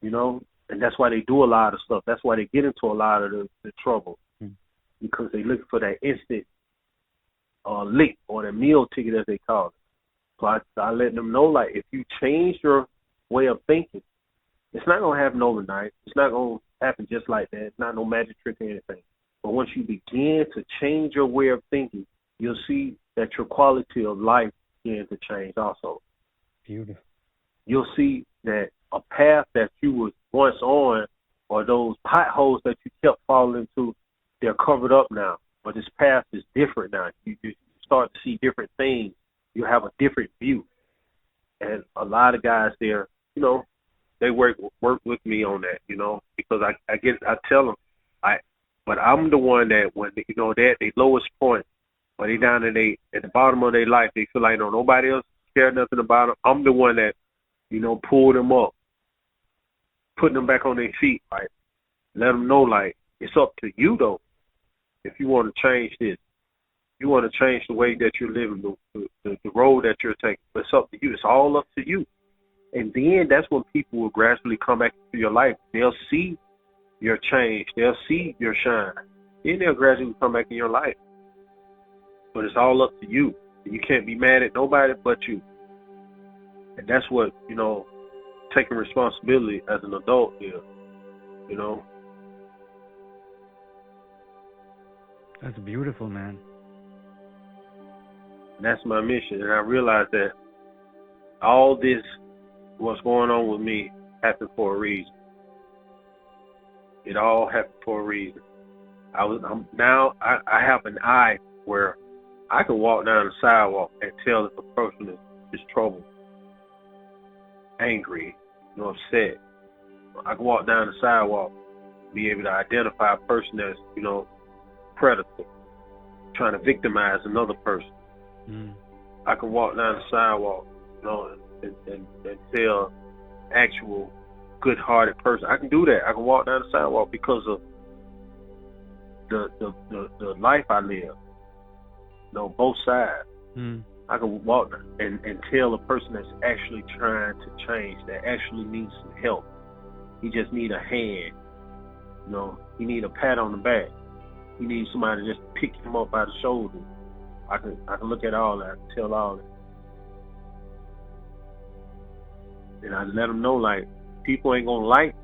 you know, and that's why they do a lot of stuff. That's why they get into a lot of the trouble, because they look for that instant lick or the meal ticket, as they call it. So I let them know, like, if you change your way of thinking, it's not going to happen overnight. It's not going to happen just like that. It's not no magic trick or anything. But once you begin to change your way of thinking, you'll see that your quality of life begins to change also. Beautiful. You'll see that a path that you was once on, or those potholes that you kept falling into, they're covered up now. But this path is different now. You start to see different things. You have a different view. And a lot of guys there, you know, they work with me on that, you know, because I tell them, but I'm the one that when, you know, they're at their lowest point, when they down at the bottom of their life, they feel like, no, nobody else cares nothing about them. I'm the one that, you know, pull them up, putting them back on their feet, like, let them know, like, it's up to you, though, if you want to change this. You want to change the way that you're living, the road that you're taking. But it's up to you. It's all up to you. And then that's when people will gradually come back into your life. They'll see your change. They'll see your shine. Then they'll gradually come back in your life. But it's all up to you. You can't be mad at nobody but you. And that's what, you know, taking responsibility as an adult is, you know. That's beautiful, man. And that's my mission. And I realized that all this, what's going on with me, happened for a reason. It all happened for a reason. I have an eye where I can walk down the sidewalk and tell if a person is troubled, angry, upset. I can walk down the sidewalk, be able to identify a person that's, predator, trying to victimize another person. I can walk down the sidewalk, and tell actual good-hearted person. I can do that. I can walk down the sidewalk because of the life I live. Both sides. I can walk and tell a person that's actually trying to change, that actually needs some help. He just need a hand. He need a pat on the back. He needs somebody to just pick him up by the shoulder. I can look at all that. I can tell all that. And I let them know, like, people ain't gonna like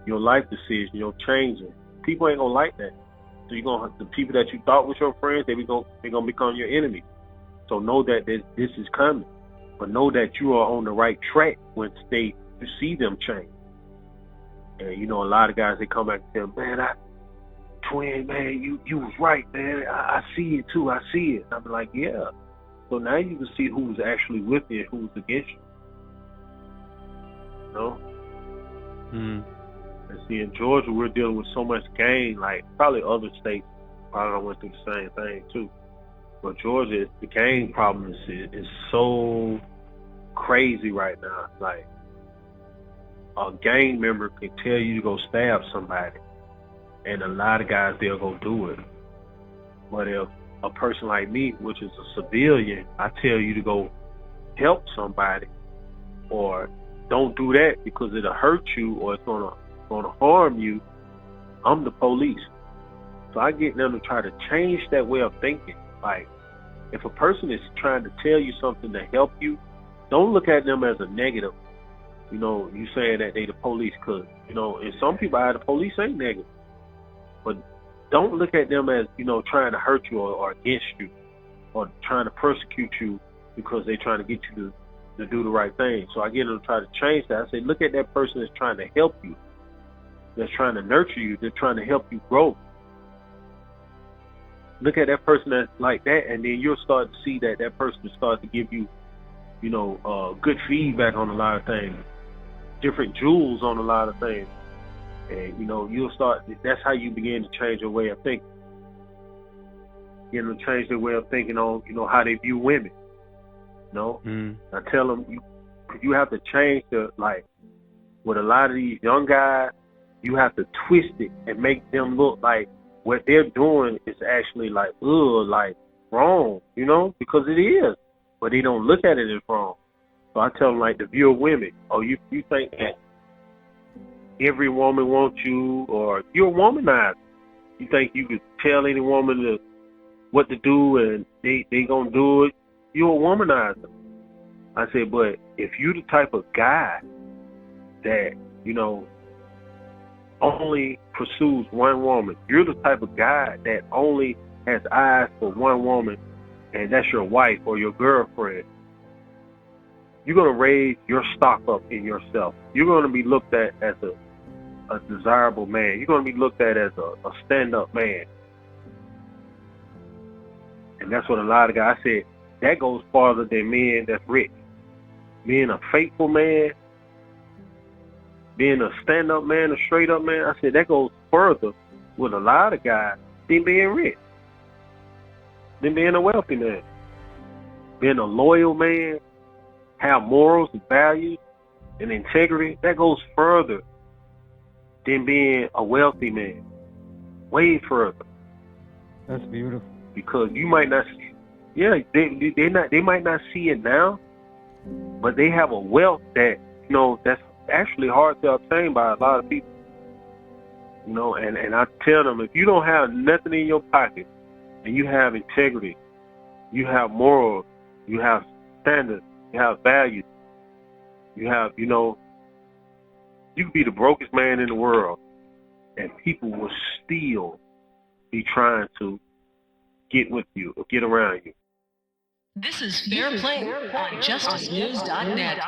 your life decision, your changing. People ain't gonna like that. So the people that you thought was your friends, they're gonna become your enemies. So know that this is coming, but know that you are on the right track once you see them change. And a lot of guys, they come back and tell, man, twin, man, you was right, man. I see it too. I see it. And I'm like, yeah. So now you can see who's actually with you and who's against you. And see, in Georgia, we're dealing with so much gang, like probably other states probably went through the same thing too. But Georgia, the gang problem is so crazy right now. Like, a gang member can tell you to go stab somebody, and a lot of guys, they'll go do it. But if a person like me, which is a civilian, I tell you to go help somebody, or don't do that because it'll hurt you or it's gonna harm you, I'm the police. So I get them to try to change that way of thinking. Like, if a person is trying to tell you something to help you, don't look at them as a negative. You saying that they the police, because, and some people the police ain't negative. But don't look at them as, trying to hurt you or against you or trying to persecute you because they're trying to get you to do the right thing. So I get them to try to change that. I say, look at that person that's trying to help you, that's trying to nurture you, that's trying to help you grow. Look at that person that's like that, and then you'll start to see that person starts to give you, good feedback on a lot of things, different jewels on a lot of things. And, you'll start, that's how you begin to change your way of thinking. Get them to change their way of thinking on, how they view women. I tell them, you have to change with a lot of these young guys, you have to twist it and make them look like what they're doing is actually like wrong, because it is. But they don't look at it as wrong. So I tell them, like, the view of women. Oh, you think that every woman wants you, or you're a womanizer. You think you could tell any woman what to do and they gonna do it? You're a womanizer. I said, but if you're the type of guy that, only pursues one woman, you're the type of guy that only has eyes for one woman, and that's your wife or your girlfriend, you're going to raise your stock up in yourself. You're going to be looked at as a desirable man. You're going to be looked at as a stand-up man. And that's what a lot of guys said. That goes farther than men that's rich. Being a faithful man, being a stand-up man, a straight-up man, I said that goes further with a lot of guys than being rich, than being a wealthy man. Being a loyal man, have morals and values and integrity, that goes further than being a wealthy man. Way further. That's beautiful. Because you might not see, they might not see it now, but they have a wealth that, that's actually hard to obtain by a lot of people. And I tell them, if you don't have nothing in your pocket and you have integrity, you have morals, you have standards, you have values, you have, you can be the brokest man in the world and people will still be trying to get with you or get around you. This is FairPlay on JusticeNews.net.